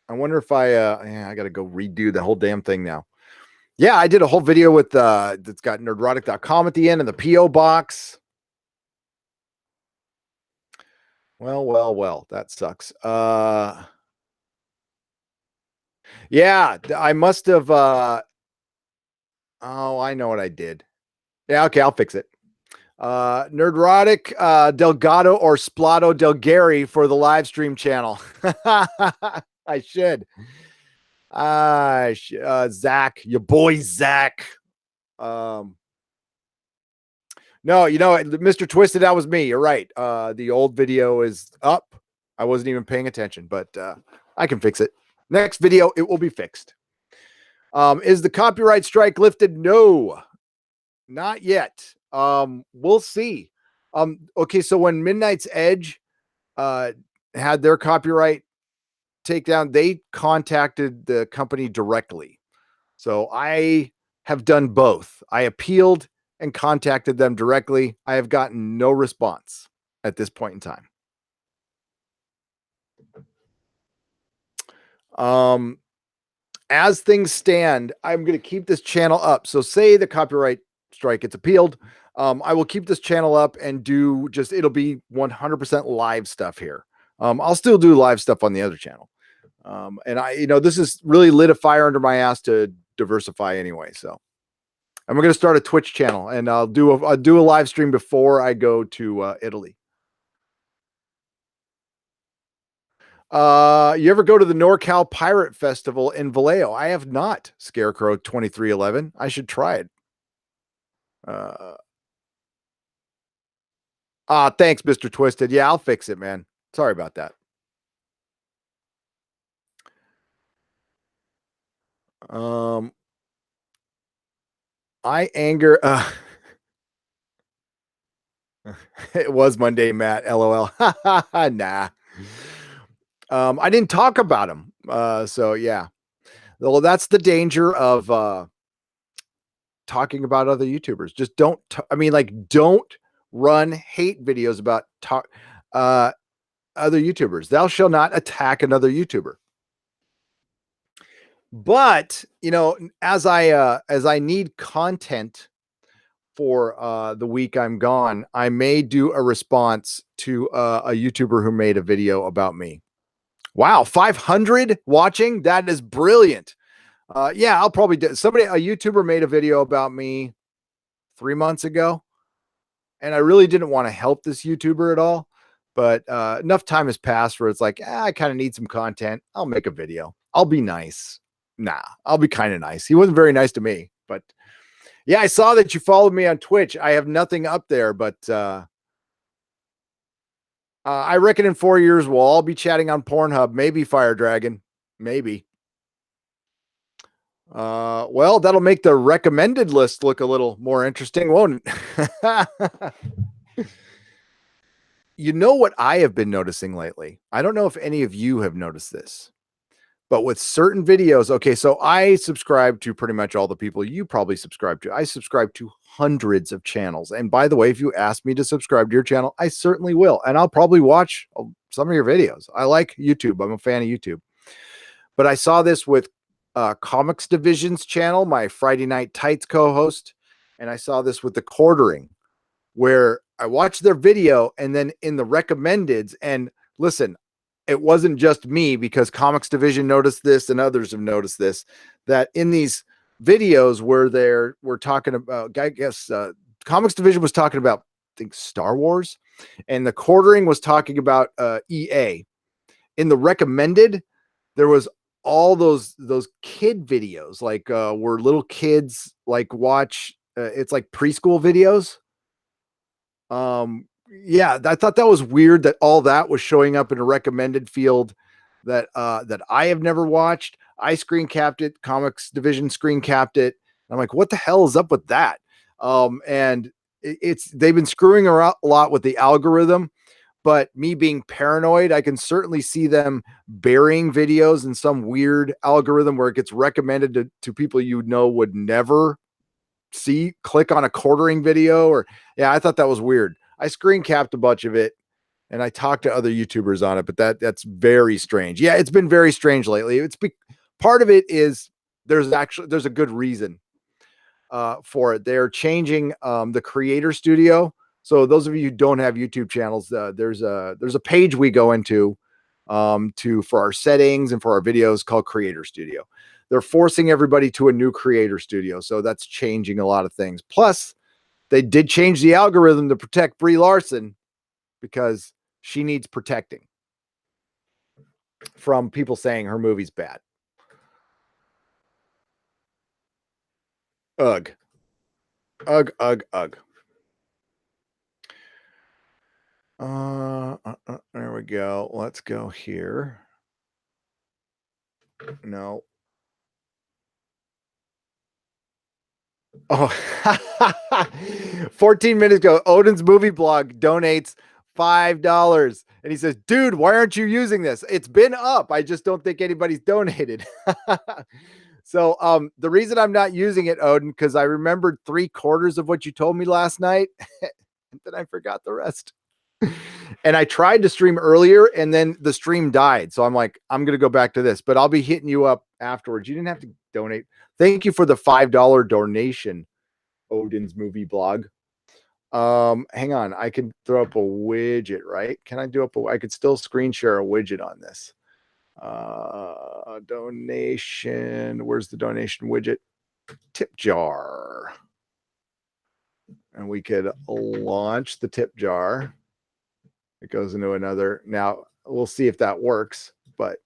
I wonder if I got to go redo the whole damn thing now. Yeah, I did a whole video with that's got nerdrotic.com at the end and the PO box. Well, that sucks. Yeah, I must have oh, I know what I did. Yeah, okay, I'll fix it. Nerdrotic, Delgado or Splato Delgari for the live stream channel. I should. Zach, your boy Zach. No, Mr. Twisted, that was me. You're right. The old video is up. I wasn't even paying attention, but I can fix it. Next video, it will be fixed. Is the copyright strike lifted? No, not yet. We'll see. Okay, so when Midnight's Edge had their copyright takedown, they contacted the company directly. So I have done both. I appealed and contacted them directly. I have gotten no response at this point in time. As things stand, I'm going to keep this channel up. So say the copyright strike gets appealed. I will keep this channel up and do it'll be 100% live stuff here. I'll still do live stuff on the other channel. And this has really lit a fire under my ass to diversify anyway. So I'm going to start a Twitch channel, and I'll do a live stream before I go to Italy. You ever go to the NorCal Pirate Festival in Vallejo? I have not. Scarecrow 2311. I should try it. Thanks, Mr. Twisted. Yeah, I'll fix it, man. Sorry about that. I anger. It was Monday, Matt. LOL. Nah. I didn't talk about him. So yeah. Well, that's the danger of talking about other YouTubers. Just don't. Don't run hate videos about other YouTubers. Thou shall not attack another YouTuber. But as I need content for the week I'm gone, I may do a response to a YouTuber who made a video about me. Wow, 500 watching. That is brilliant. Yeah, I'll probably do. A YouTuber made a video about me 3 months ago, and I really didn't want to help this YouTuber at all. But enough time has passed where it's like, I kind of need some content. I'll make a video. I'll be nice. Nah, I'll be kind of nice. He wasn't very nice to me, but yeah, I saw that you followed me on Twitch. I have nothing up there, but I reckon in 4 years we'll all be chatting on Pornhub. Maybe Fire Dragon. Maybe. Well, that'll make the recommended list look a little more interesting, won't it? You know what I have been noticing lately? I don't know if any of you have noticed this, but with certain videos, okay, so I subscribe to pretty much all the people you probably subscribe to. I subscribe to hundreds of channels. And by the way, if you ask me to subscribe to your channel, I certainly will. And I'll probably watch some of your videos. I like YouTube. I'm a fan of YouTube. But I saw this with Comics Division's channel, my Friday Night Tights co-host. And I saw this with the Quartering, where I watched their video and then in the recommendeds, and listen, it wasn't just me, because Comics Division noticed this and others have noticed this, that in these videos where we're talking about, I guess, Comics Division was talking about, I think, Star Wars, and the Quartering was talking about EA. In the recommended, there was all those kid videos, like where little kids watch, it's like preschool videos. Yeah, I thought that was weird that all that was showing up in a recommended field that I have never watched. I screen capped it. Comics Division screen capped it. I'm like, what the hell is up with that? And they've been screwing around a lot with the algorithm, but me being paranoid, I can certainly see them burying videos in some weird algorithm where it gets recommended to people would never click on a Quartering video. Or yeah, I thought that was weird. I screen capped a bunch of it and I talked to other YouTubers on it, but that's very strange. Yeah, it's been very strange lately. Part of it is there's a good reason for it. They're changing the creator studio. So those of you who don't have YouTube channels, there's a page we go into for our settings and for our videos called Creator Studio. They're forcing everybody to a new Creator Studio. So that's changing a lot of things. Plus, They did change the algorithm to protect Brie Larson because she needs protecting from people saying her movie's bad. Ugh. Ugh, ugh, ugh. There we go. Let's go here. No. Oh, 14 minutes ago, Odin's movie blog donates $5. And he says, dude, why aren't you using this? It's been up. I just don't think anybody's donated. So the reason I'm not using it, Odin, because I remembered 3/4 of what you told me last night. And then I forgot the rest. And I tried to stream earlier and then the stream died. So I'm like, I'm going to go back to this, but I'll be hitting you up afterwards. You didn't have to donate. Thank you for the $5 donation, Odin's movie blog. Hang on. I can throw up a widget, right? Can I do up I could still screen share a widget on this. Donation. Where's the donation widget? Tip jar. And we could launch the tip jar. It goes into another. Now we'll see if that works, but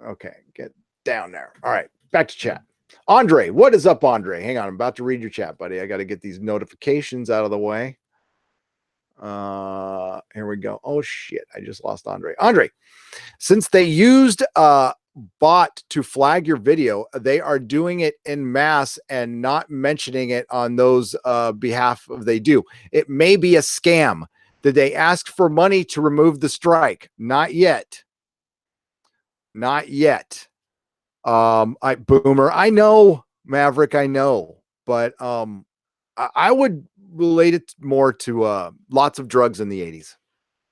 okay, get down there. All right, back to chat. Andre, what is up, Andre? Hang on, I'm about to read your chat, buddy. I got to get these notifications out of the way. Here we go. Oh shit, I just lost Andre. Andre, since they used bot to flag your video, they are doing it in mass and not mentioning it on those behalf of they do. It may be a scam. Did they ask for money to remove the strike? Not yet. Not yet. Boomer, I know, Maverick, I know, but I would relate it more to lots of drugs in the 80s.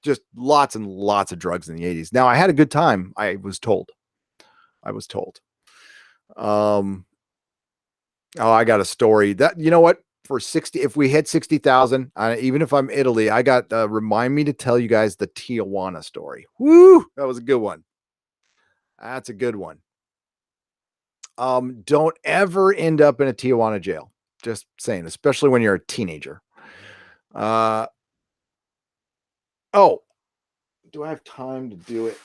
Just lots and lots of drugs in the 80s. Now I had a good time, I was told. Oh, I got a story that, you know what? For 60, if we hit 60,000, even if I'm Italy, I got remind me to tell you guys the Tijuana story. Woo, that was a good one. That's a good one. Don't ever end up in a Tijuana jail. Just saying, especially when you're a teenager. Oh, do I have time to do it?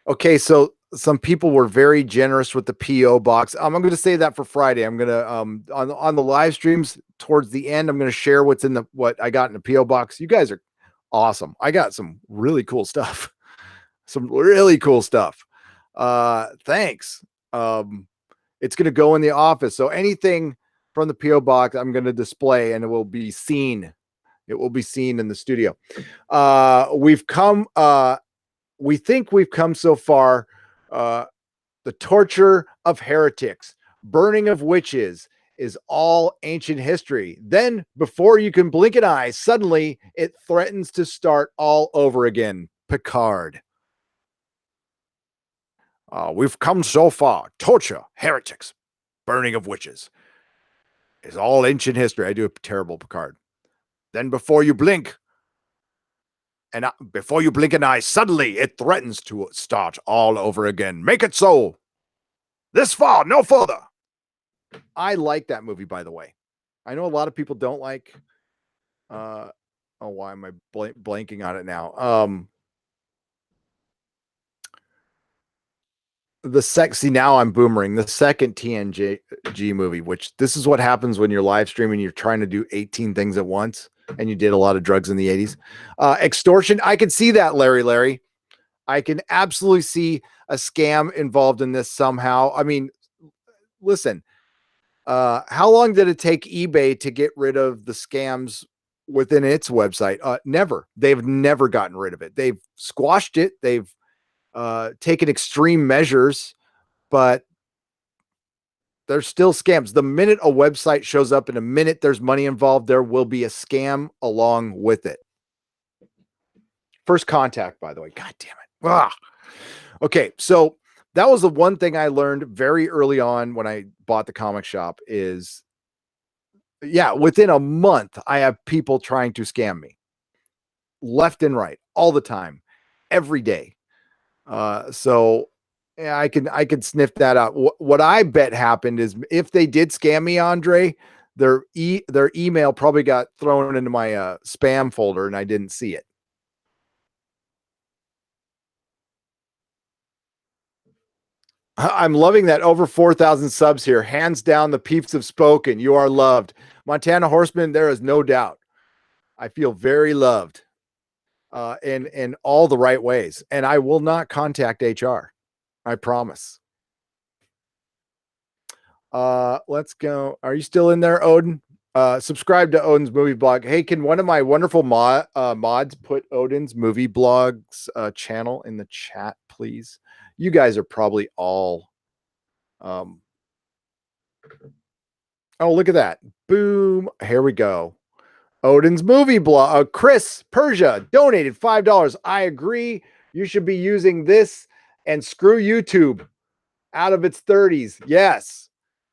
Okay, so some people were very generous with the PO box. I'm going to say that for Friday. I'm going to on the live streams towards the end, I'm going to share what I got in the PO box. You guys are awesome. I got some really cool stuff. Some really cool stuff. Thanks. It's going to go in the office. So anything from the PO box, I'm going to display and it will be seen. It will be seen in the studio. We think we've come so far. The torture of heretics, burning of witches is all ancient history. Then, before you can blink an eye, suddenly it threatens to start all over again. Picard. We've come so far. Torture, heretics, burning of witches is all ancient history. I do a terrible Picard. Then, before you blink an eye, suddenly it threatens to start all over again. Make it so. This far, no further. I like that movie, by the way. I know a lot of people don't like. Why am I blanking on it now? Now I'm boomering. The second TNG movie, which this is what happens when you're live streaming, you're trying to do 18 things at once, and you did a lot of drugs in the 80s. Extortion, I can see that, Larry. I can absolutely see a scam involved in this somehow. I mean, listen, how long did it take eBay to get rid of the scams within its website? Never. They've never gotten rid of it. They've squashed it. They've taken extreme measures, but there's still scams. The minute a website shows up, in a minute there's money involved, there will be a scam along with it. First contact, by the way. God damn it. Ah. Okay, so that was the one thing I learned very early on when I bought the comic shop is, within a month, I have people trying to scam me left and right all the time, every day. So yeah, I can sniff that out. What I bet happened is if they did scam me, Andre, their email probably got thrown into my spam folder and I didn't see it. I'm loving that over 4,000 subs here. Hands down, the peeps have spoken. You are loved. Montana Horseman, there is no doubt. I feel very loved in all the right ways. And I will not contact HR. I promise. Let's go. Are you still in there, Odin? Subscribe to Odin's movie blog. Hey, can one of my wonderful mods put Odin's movie blogs channel in the chat, please? You guys are probably all oh, look at that. Boom. Here we go. Odin's movie blog. Chris Persia donated $5. I agree. You should be using this and screw YouTube out of its 30s. Yes.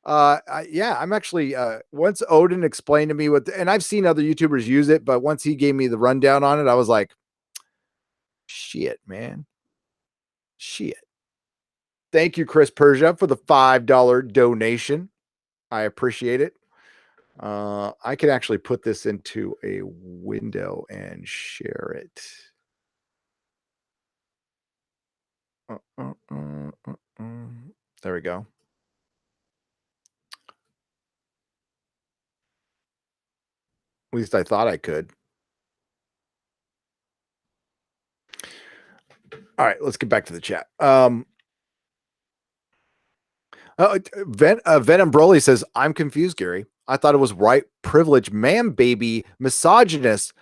Yeah, I'm actually once Odin explained to me and I've seen other YouTubers use it, but once he gave me the rundown on it, I was like, shit, man. Shit. Thank you, Chris Persia, for the $5 donation. I appreciate it. I can actually put this into a window and share it. There we go. At least I thought I could. All right, let's get back to the chat. Venom Broly says, I'm confused, Gary. I thought it was white privilege, man, baby, misogynist,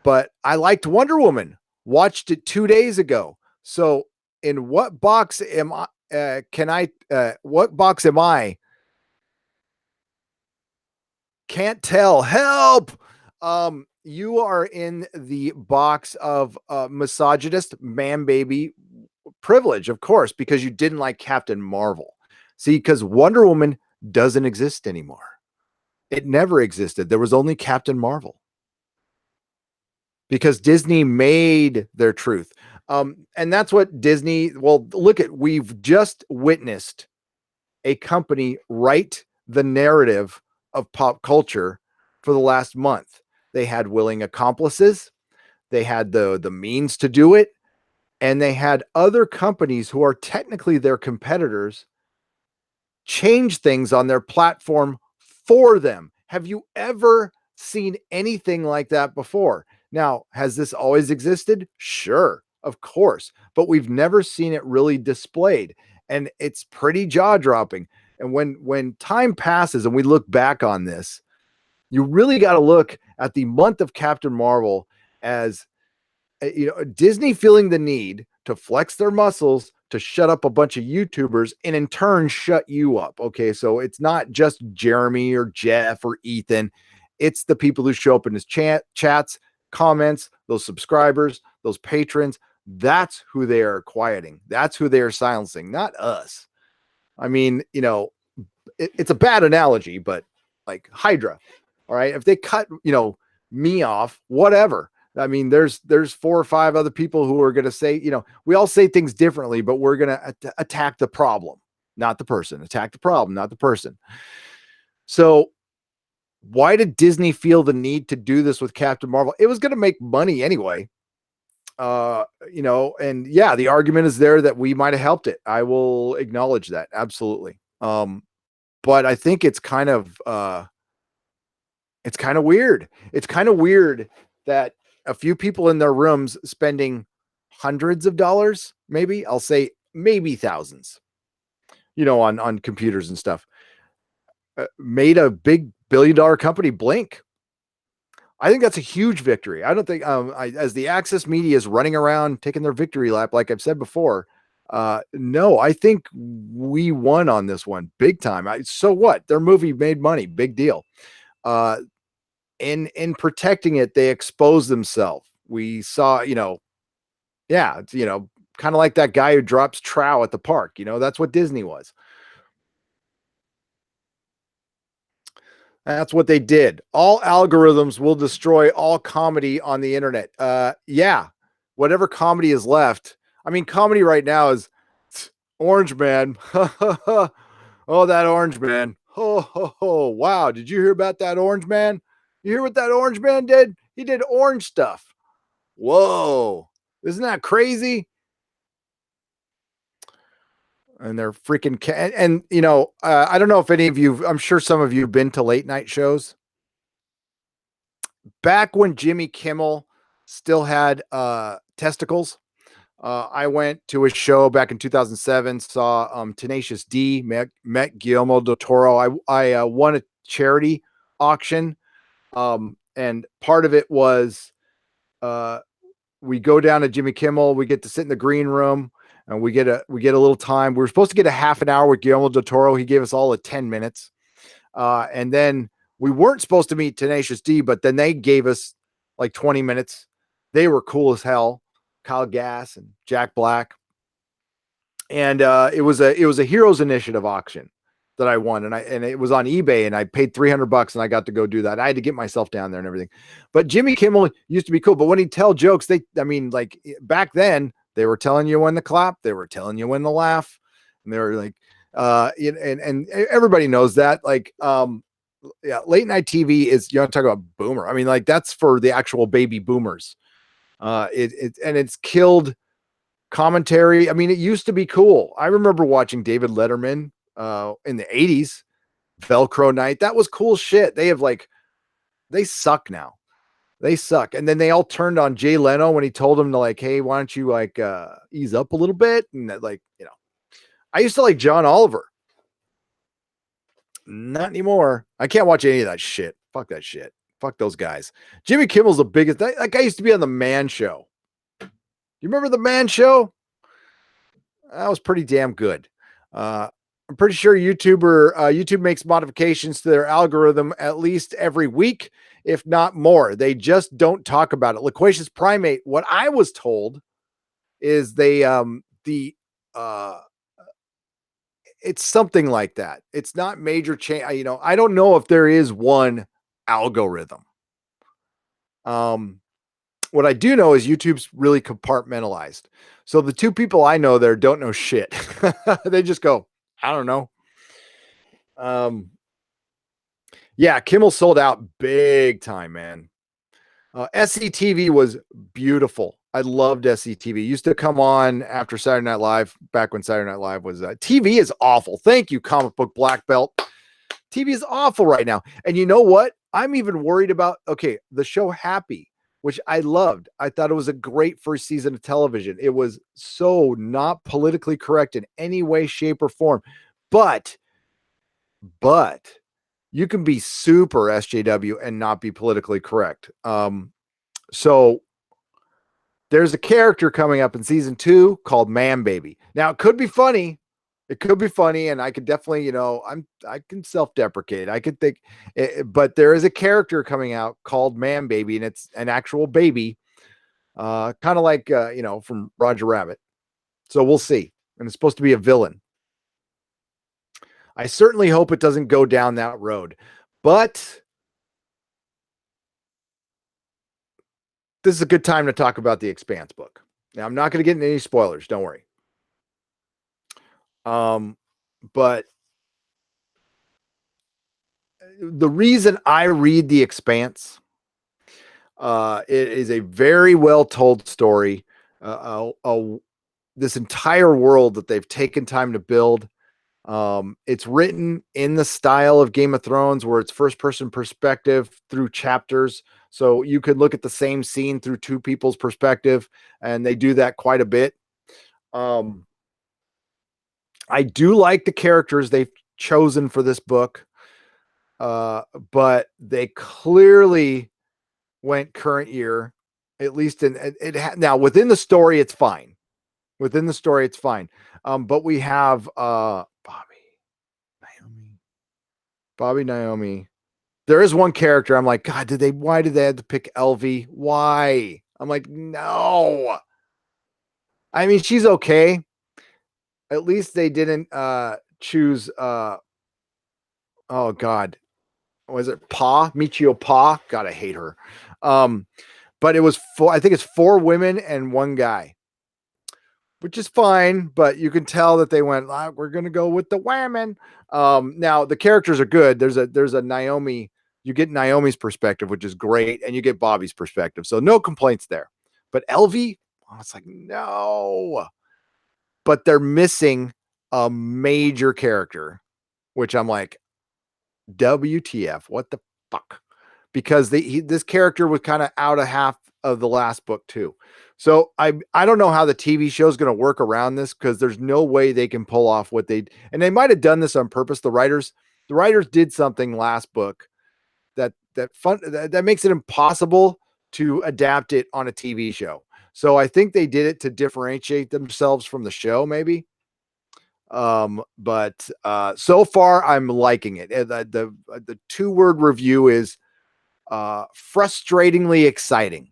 but I liked Wonder Woman. Watched it 2 days ago. So in what box am I? What box am I? Can't tell. Help. You are in the box of misogynist, man, baby, privilege, of course, because you didn't like Captain Marvel. See, because Wonder Woman doesn't exist anymore. It never existed. There was only Captain Marvel. Because Disney made their truth. And that's what Disney, well, look at, we've just witnessed a company write the narrative of pop culture for the last month. They had willing accomplices. They had the means to do it. And they had other companies who are technically their competitors change things on their platform for them. Have you ever seen anything like that before? Now, has this always existed? Sure, of course, but we've never seen it really displayed, and it's pretty jaw-dropping. And when time passes and we look back on this, you really got to look at the month of Captain Marvel as Disney feeling the need to flex their muscles to shut up a bunch of YouTubers and in turn shut you up. Okay, so it's not just Jeremy or Jeff or Ethan. It's the people who show up in his chats, comments, those subscribers, those patrons. That's who they are quieting. That's who they are silencing, not us. I mean, it's a bad analogy, but like Hydra. All right. If they cut, me off, whatever. I mean, there's 4 or 5 other people who are going to say, we all say things differently, but we're going to attack the problem, not the person. Attack the problem, not the person. So why did Disney feel the need to do this with Captain Marvel? It was going to make money anyway. And yeah, the argument is there that we might have helped it. I will acknowledge that. Absolutely. But I think it's kind of weird. It's kind of weird that a few people in their rooms spending hundreds of dollars, maybe I'll say maybe thousands, on computers and stuff, made a big billion-dollar company blink. I think that's a huge victory. I don't think, as the Access Media is running around taking their victory lap, like I've said before, no, I think we won on this one big time. So what? Their movie made money, big deal. In protecting it, they exposed themselves. We saw, it's, kind of like that guy who drops trow at the park. That's what Disney was. That's what they did. All algorithms will destroy all comedy on the internet. Yeah, whatever comedy is left. I mean, comedy right now is Orange Man. Oh, that Orange Man. Oh, wow. Did you hear about that orange man? You hear what that orange man did? He did orange stuff. Whoa. Isn't that crazy? And they're freaking and you know, I don't know if any of you, I'm sure some of you have been to late night shows. Back when Jimmy Kimmel still had testicles, I went to a show back in 2007, saw Tenacious D, met Guillermo del Toro. I won a charity auction, and part of it was uh, we go down to Jimmy Kimmel. We get to sit in the green room, and we get a little time. We were supposed to get a half an hour with Guillermo del Toro. He gave us all a 10 minutes, and then we weren't supposed to meet Tenacious D, but then they gave us like 20 minutes. They were cool as hell. Kyle Gass and Jack Black. And it was a Heroes Initiative auction that I won, and it was on eBay, and I paid $300 and I got to go do that. I had to get myself down there and everything. But Jimmy Kimmel used to be cool. But when he'd tell jokes, like back then, they were telling you when to clap, they were telling you when to laugh, and they were like, and everybody knows that. Like, yeah, late night TV is, you want to talk about boomer. I mean, like, that's for the actual baby boomers. It's killed commentary. I mean, it used to be cool. I remember watching David Letterman in the 80s, Velcro Night. That was cool shit. They suck now. They suck. And then they all turned on Jay Leno when he told them to, like, hey, why don't you like ease up a little bit? And that, like, you know, I used to like John Oliver. Not anymore. I can't watch any of that shit. Fuck that shit. Fuck those guys. Jimmy Kimmel's the biggest. That guy used to be on the Man Show. You remember the Man Show? That was pretty damn good. I'm pretty sure YouTube makes modifications to their algorithm at least every week, if not more. They just don't talk about it. Loquacious Primate. What I was told is it's something like that. It's not major change. You know, I don't know if there is one algorithm. What I do know is YouTube's really compartmentalized. So the two people I know there don't know shit. They just go, I don't know. Yeah, Kimmel sold out big time, man. SCTV was beautiful. I loved SCTV. Used to come on after Saturday Night Live, back when Saturday Night Live was TV is awful. Thank you, comic book black belt. TV is awful right now. And you know what? I'm even worried about, okay, the show Happy, which I loved. I thought it was a great first season of television. It was so not politically correct in any way, shape, or form. But you can be super SJW and not be politically correct. So there's a character coming up in season 2 called Man Baby. Now it could be funny. It could be funny, and I could definitely, you know, I can self-deprecate. I could think, but there is a character coming out called Man Baby, and it's an actual baby, kind of like you know, from Roger Rabbit. So we'll see. And it's supposed to be a villain. I certainly hope it doesn't go down that road, but this is a good time to talk about the Expanse book. Now, I'm not going to get into any spoilers. Don't worry. But the reason I read the Expanse, it is a very well told story. This entire world that they've taken time to build. It's written in the style of Game of Thrones, where it's first person perspective through chapters. So you could look at the same scene through two people's perspective, and they do that quite a bit. I do like the characters they've chosen for this book, but they clearly went current year, at least in it. Now within the story, it's fine. Within the story, it's fine. But we have Bobby, Naomi. There is one character I'm like, God, why did they have to pick Elvie? Why? I'm like, no. I mean, she's okay. At least they didn't choose oh God. Was it Michio Pa? God, I hate her. But it was I think it's 4 women and 1 guy. which is fine, but you can tell that they went, we're going to go with the women. Now the characters are good. There's a Naomi, you get Naomi's perspective, which is great. And you get Bobby's perspective. So no complaints there, but Elvie, it's like, no, but they're missing a major character, which I'm like, WTF, what the fuck? Because this character was kind of out of half of the last book too. So I don't know how the TV show is going to work around this, because there's no way they can pull off what and they might have done this on purpose. The writers did something last book that makes it impossible to adapt it on a TV show. So I think they did it to differentiate themselves from the show, maybe. But so far I'm liking it. The 2-word review is frustratingly exciting,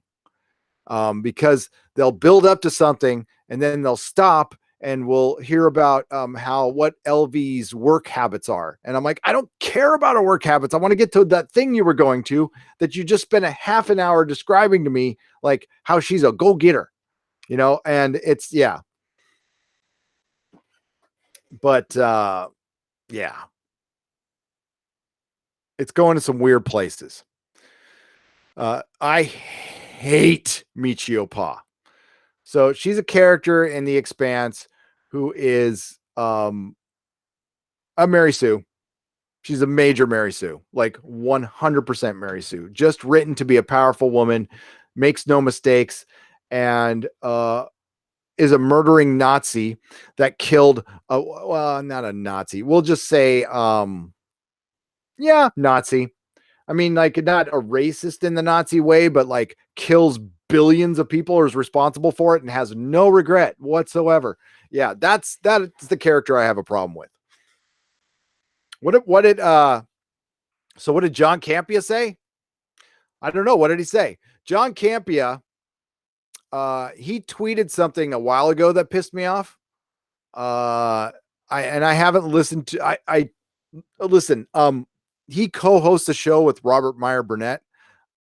because they'll build up to something and then they'll stop, and we'll hear about what LV's work habits are. And I'm like, I don't care about her work habits. I want to get to that thing you were going to, that you just spent a half an hour describing to me, like how she's a go-getter, and it's, yeah. But yeah, it's going to some weird places. I hate Michio Pa. So she's a character in the Expanse who is a Mary Sue. She's a major Mary Sue, like 100% Mary Sue, just written to be a powerful woman, makes no mistakes, and is a murdering Nazi that killed not a Nazi. We'll just say Nazi. I mean, like, not a racist in the Nazi way, but like kills billions of people, or is responsible for it and has no regret whatsoever. Yeah, that's the character I have a problem with. What did John Campea say? I don't know. What did he say? John Campea, he tweeted something a while ago that pissed me off. I haven't listened to, I listen, he co-hosts a show with Robert Meyer Burnett.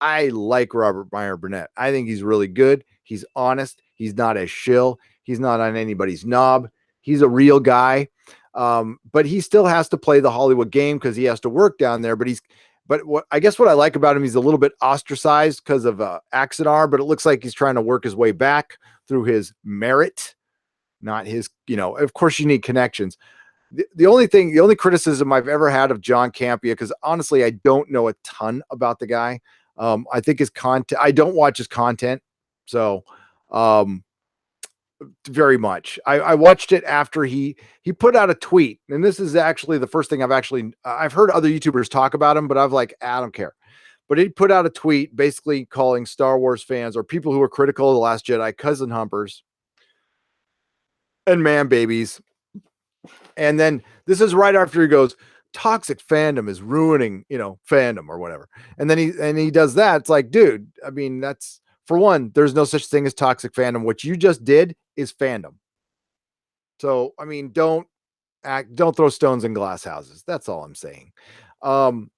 I like Robert Meyer Burnett. I think he's really good. He's honest. He's not a shill. He's not on anybody's knob. He's a real guy. But he still has to play the Hollywood game because he has to work down there. But what I like about him, he's a little bit ostracized because of Axanar, but it looks like he's trying to work his way back through his merit, not his, of course you need connections. The only criticism I've ever had of John Campea, because honestly, I don't know a ton about the guy. I think his content, I don't watch his content. So, very much. I watched it after he put out a tweet, and this is actually the first thing I've heard other YouTubers talk about him, but I've like, I don't care. But he put out a tweet basically calling Star Wars fans, or people who are critical of The Last Jedi, cousin humpers and man babies. And then this is right after he goes, toxic fandom is ruining, fandom or whatever. And then he does that. It's like, dude, I mean, that's, for one, there's no such thing as toxic fandom. What you just did is fandom. So, I mean, don't throw stones in glass houses. That's all I'm saying. The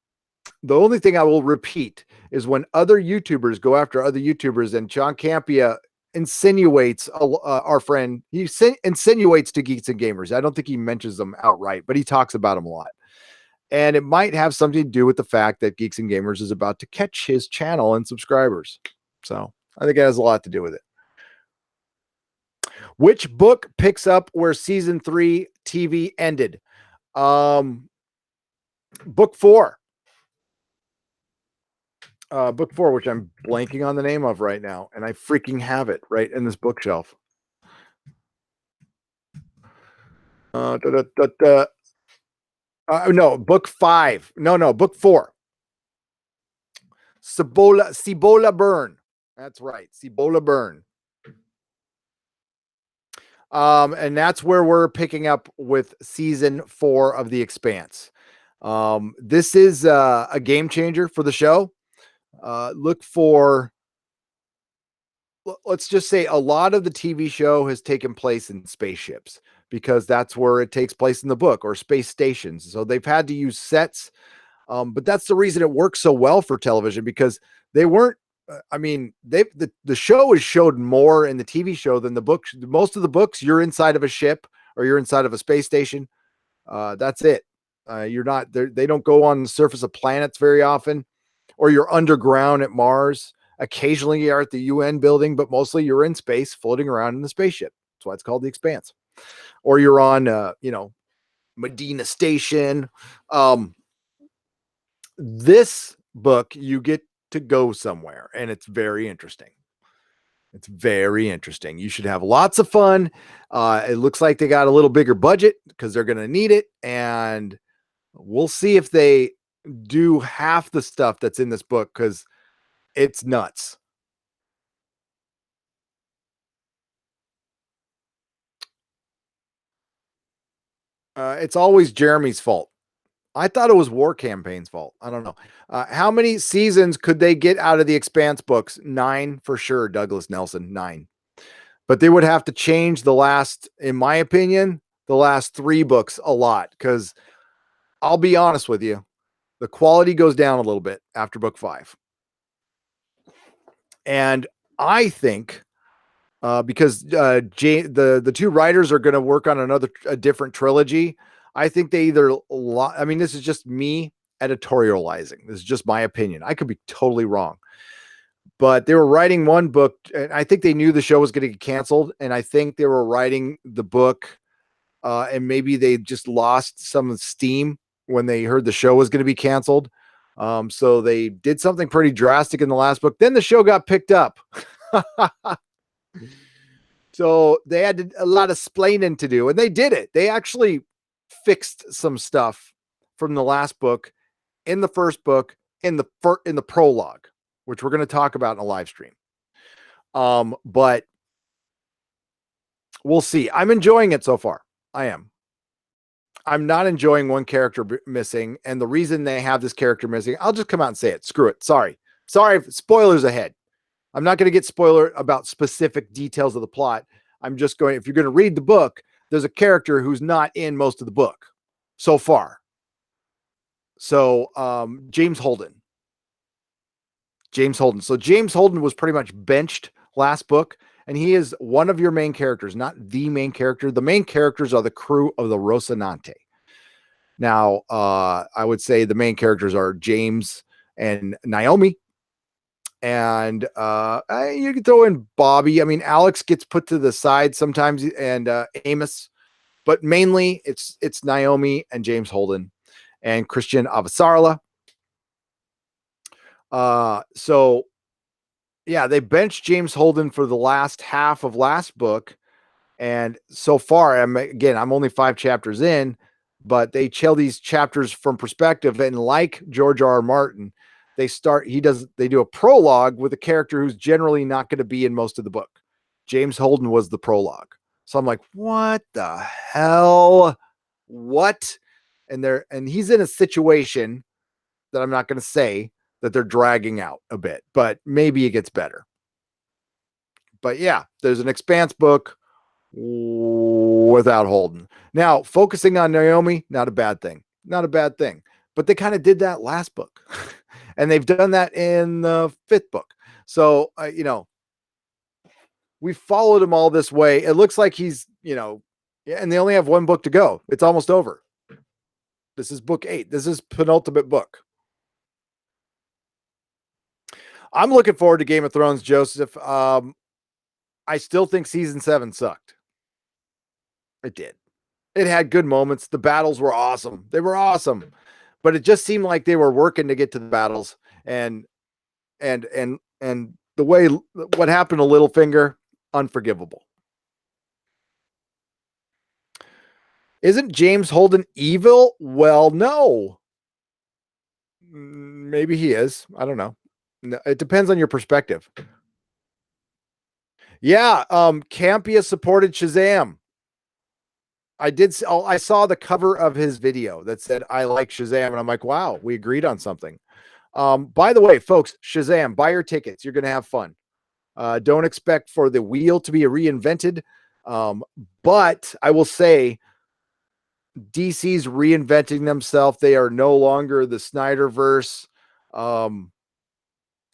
only thing I will repeat is when other YouTubers go after other YouTubers, and John Campea insinuates our friend, he insinuates to Geeks and Gamers. I don't think he mentions them outright, but he talks about them a lot. And it might have something to do with the fact that Geeks and Gamers is about to catch his channel and subscribers. So I think it has a lot to do with it. Which book picks up where season 3 TV ended? Book 4. Book 4, which I'm blanking on the name of right now, and I freaking have it right in this bookshelf. No, book 5. No, book 4. Cibola Burn. That's right, Cibola Burn. And that's where we're picking up with season 4 of The Expanse. This is a game changer for the show. Let's just say a lot of the TV show has taken place in spaceships, because that's where it takes place in the book, or space stations. So they've had to use sets. But that's the reason it works so well for television, because they weren't I mean, the show is showed more in the TV show than the book. Most of the books, you're inside of a ship or you're inside of a space station. That's it. You're not there. They don't go on the surface of planets very often, or you're underground at Mars. Occasionally you're at the UN building, but mostly you're in space floating around in the spaceship. That's why it's called the Expanse. Or you're on, Medina Station. This book, you get to go somewhere, and it's very interesting. It's very interesting. You should have lots of fun. It looks like they got a little bigger budget because they're going to need it. And we'll see if they do half the stuff that's in this book because it's nuts. It's always Jeremy's fault. I thought it was War Campaign's fault. I don't know. How many seasons could they get out of the Expanse books? 9 for sure, Douglas Nelson, 9. But they would have to change the last, in my opinion, the last 3 books a lot because I'll be honest with you, the quality goes down a little bit after book 5. And I think because the 2 writers are going to work on a different trilogy. I think they either, I mean, this is just me editorializing. This is just my opinion. I could be totally wrong, but they were writing one book, and I think they knew the show was going to get canceled. And I think they were writing the book, and maybe they just lost some steam when they heard the show was going to be canceled. So they did something pretty drastic in the last book. Then the show got picked up. So they had a lot of splaining to do, and they did it. They actually fixed some stuff from the last book in the first book in the prologue, which we're going to talk about in a live stream. But we'll see. I'm enjoying it so far. I am. I'm not enjoying one character missing, and the reason they have this character missing, I'll just come out and say it. Screw it. Sorry. Spoilers ahead. I'm not going to get spoiler about specific details of the plot. I'm just going, if you're going to read the book, there's a character who's not in most of the book so far. So, James Holden. So James Holden was pretty much benched last book, and he is one of your main characters, not the main character. The main characters are the crew of the Rocinante. Now, I would say the main characters are James and Naomi. And you can throw in Bobby. I mean, Alex gets put to the side sometimes, and Amos, but mainly it's Naomi and James Holden and Christian Avasarala. So yeah, they benched James Holden for the last half of last book, and so far, I'm only 5 chapters in, but they tell these chapters from perspective, and like George R. R. Martin, they do a prologue with a character who's generally not going to be in most of the book. James Holden was the prologue. So I'm like, what the hell? What? And he's in a situation that I'm not going to say that they're dragging out a bit, but maybe it gets better. But yeah, there's an Expanse book without Holden. Now, focusing on Naomi, not a bad thing. Not a bad thing. But they kind of did that last book. And they've done that in the 5th book. So, we followed him all this way. It looks like he's, and they only have 1 book to go. It's almost over. This is book 8. This is penultimate book. I'm looking forward to Game of Thrones, Joseph. I still think season 7 sucked. It did. It had good moments. The battles were awesome. They were awesome. But it just seemed like they were working to get to the battles, and the way what happened to Littlefinger, unforgivable. Isn't James Holden evil? Well, no. Maybe he is. I don't know. It depends on your perspective. Yeah, Campia supported Shazam. I saw the cover of his video that said, I like Shazam. And I'm like, wow, we agreed on something. By the way, folks, Shazam, buy your tickets. You're going to have fun. Don't expect for the wheel to be reinvented. But I will say DC's reinventing themselves. They are no longer the Snyderverse.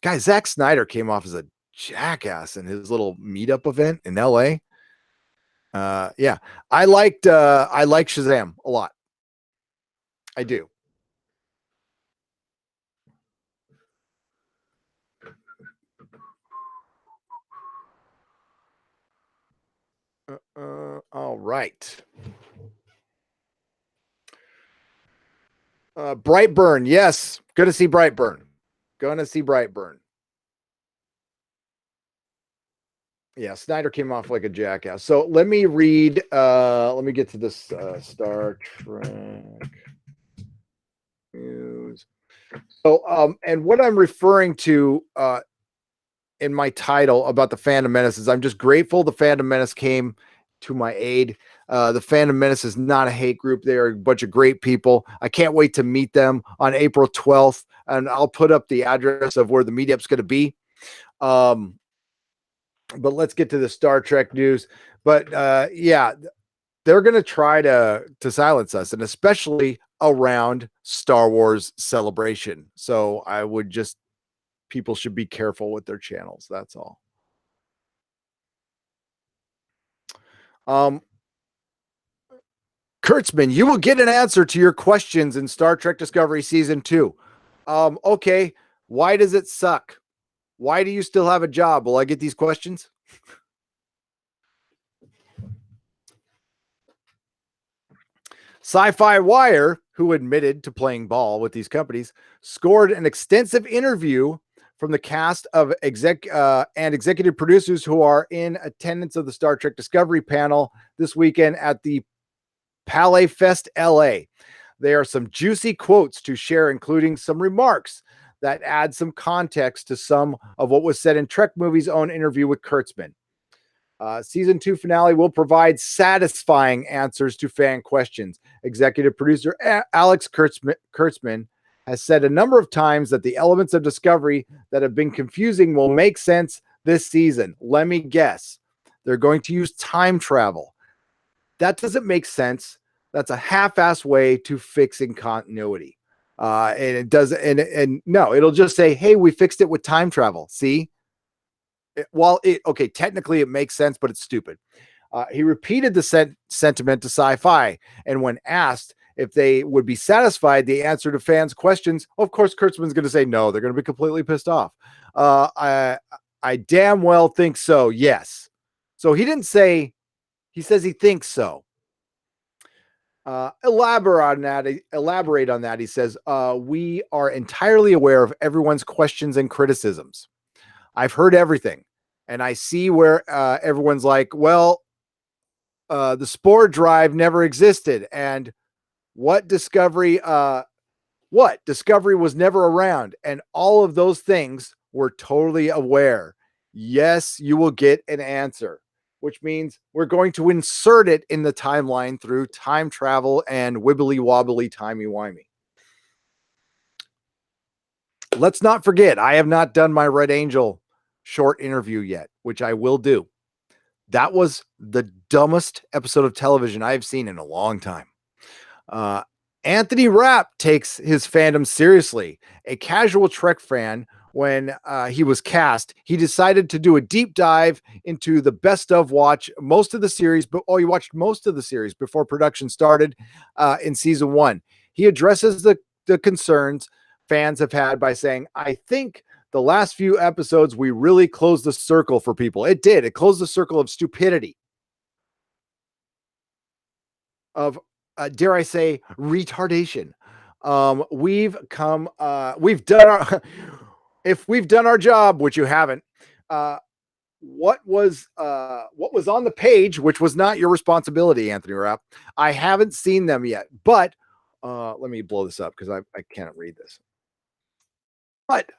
Guy, Zack Snyder came off as a jackass in his little meetup event in LA. Yeah, I like Shazam a lot. I do. All right. Brightburn, yes. Gonna see Brightburn. Gonna see Brightburn. Yeah, Snyder came off like a jackass. So let me read. Let me get to this Star Trek news. So, and what I'm referring to in my title about the Phantom Menace is I'm just grateful the Phantom Menace came to my aid. The Phantom Menace is not a hate group. They are a bunch of great people. I can't wait to meet them on April 12th, and I'll put up the address of where the meetup's going to be. But let's get to the Star Trek news. But yeah, they're going to try to silence us, and especially around Star Wars Celebration. So I would just people should be careful with their channels. That's all. Kurtzman, you will get an answer to your questions in Star Trek Discovery Season 2. Okay, why does it suck? Why do you still have a job? Will I get these questions? Sci-Fi Wire, who admitted to playing ball with these companies, scored an extensive interview from the cast of executive producers who are in attendance of the Star Trek Discovery panel this weekend at the Palais Fest LA. There are some juicy quotes to share, including some remarks that add some context to some of what was said in Trek Movie's own interview with Kurtzman. Season 2 finale will provide satisfying answers to fan questions. Executive producer Alex Kurtzman has said a number of times that the elements of Discovery that have been confusing will make sense this season. Let me guess. They're going to use time travel. That doesn't make sense. That's a half-ass way to fixing continuity. And it does, and no, it'll just say, hey, we fixed it with time travel. See? Okay, technically it makes sense, but it's stupid. He repeated the sentiment to Sci-Fi, and when asked if they would be satisfied, the answer to fans' questions, of course, Kurtzman's going to say no. They're going to be completely pissed off. I damn well think so. Yes. So he didn't say. He says he thinks so. Elaborate on that. He says, we are entirely aware of everyone's questions and criticisms. I've heard everything, and I see where everyone's like, well, the spore drive never existed, and Discovery was never around, and all of those things we're totally aware. Yes, you will get an answer, which means we're going to insert it in the timeline through time travel and wibbly wobbly timey-wimey. Let's not forget, I have not done my Red Angel short interview yet, which I will do. That was the dumbest episode of television I've seen in a long time. Anthony Rapp takes his fandom seriously. A casual Trek fan, when he was cast, he decided to do a deep dive into the best of most of the series, but he watched most of the series before production started in season 1. He addresses the concerns fans have had by saying, I think the last few episodes, we really closed the circle for people. It did. It closed the circle of stupidity, of dare I say, retardation. We've done our, if we've done our job, which you haven't, what was on the page, which was not your responsibility, Anthony Rapp. I haven't seen them yet, but let me blow this up because I can't read this. But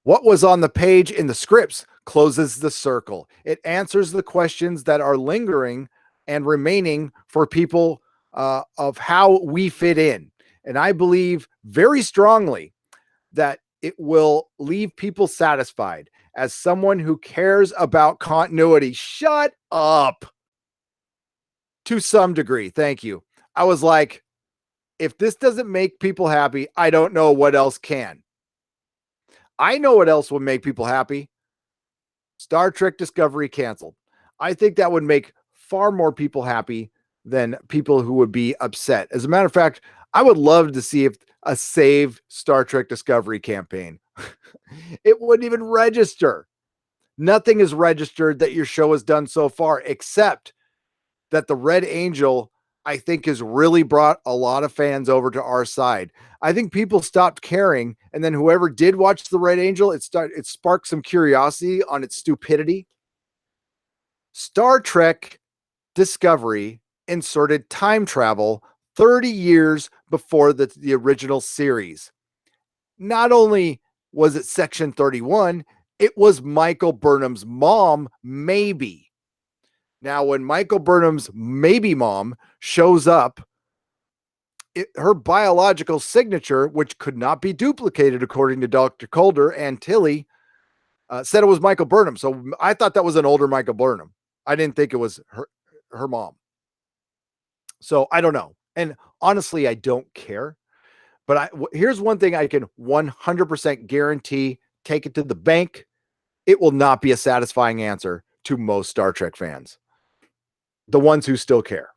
what was on the page in the scripts closes the circle. It answers the questions that are lingering and remaining for people of how we fit in. And I believe very strongly that it will leave people satisfied. As someone who cares about continuity, shut up to some degree. Thank you. I was like, if this doesn't make people happy, I don't know what else can. I know what else would make people happy. Star Trek Discovery canceled. I think that would make far more people happy than people who would be upset. As a matter of fact, I would love to see if a save Star Trek Discovery campaign. It wouldn't even register. Nothing is registered that your show has done so far, except that the Red Angel, I think, has really brought a lot of fans over to our side. I think people stopped caring, and then whoever did watch the Red Angel, it sparked some curiosity on its stupidity. Star Trek Discovery inserted time travel 30 years before the original series. Not only was it Section 31, it was Michael Burnham's mom, maybe. Now, when Michael Burnham's maybe mom shows up, her biological signature, which could not be duplicated according to Dr. Calder and Tilly, said it was Michael Burnham. So I thought that was an older Michael Burnham. I didn't think it was her mom. So I don't know. And honestly, I don't care. But here's one thing I can 100% guarantee, take it to the bank. It will not be a satisfying answer to most Star Trek fans, the ones who still care.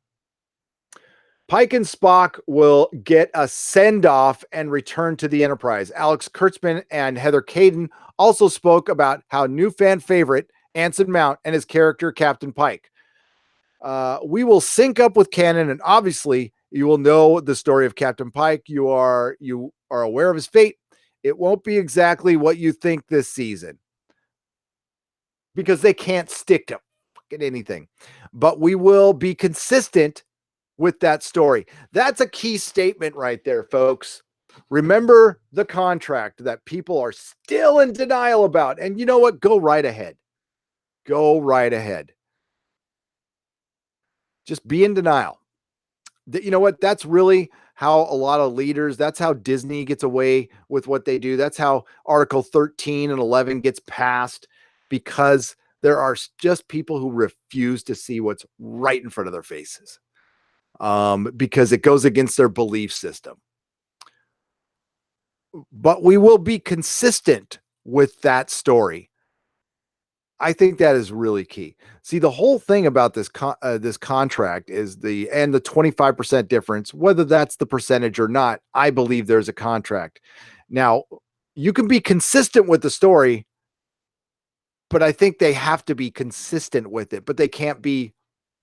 Pike and Spock will get a send-off and return to the Enterprise. Alex Kurtzman and Heather Caden also spoke about how new fan favorite Anson Mount and his character Captain Pike. We will sync up with canon, and obviously you will know the story of Captain Pike. You are aware of his fate. It won't be exactly what you think this season because they can't stick to fucking anything, but we will be consistent with that story. That's a key statement right there, folks. Remember the contract that people are still in denial about. And you know what? Go right ahead. Go right ahead. Just be in denial. You know what? That's really how a lot of leaders, that's how Disney gets away with what they do. That's how Article 13 and 11 gets passed, because there are just people who refuse to see what's right in front of their faces. Because it goes against their belief system. But we will be consistent with that story. I think that is really key. See, the whole thing about this contract is the 25% difference, whether that's the percentage or not. I believe there's a contract. Now, you can be consistent with the story, but I think they have to be consistent with it, but they can't be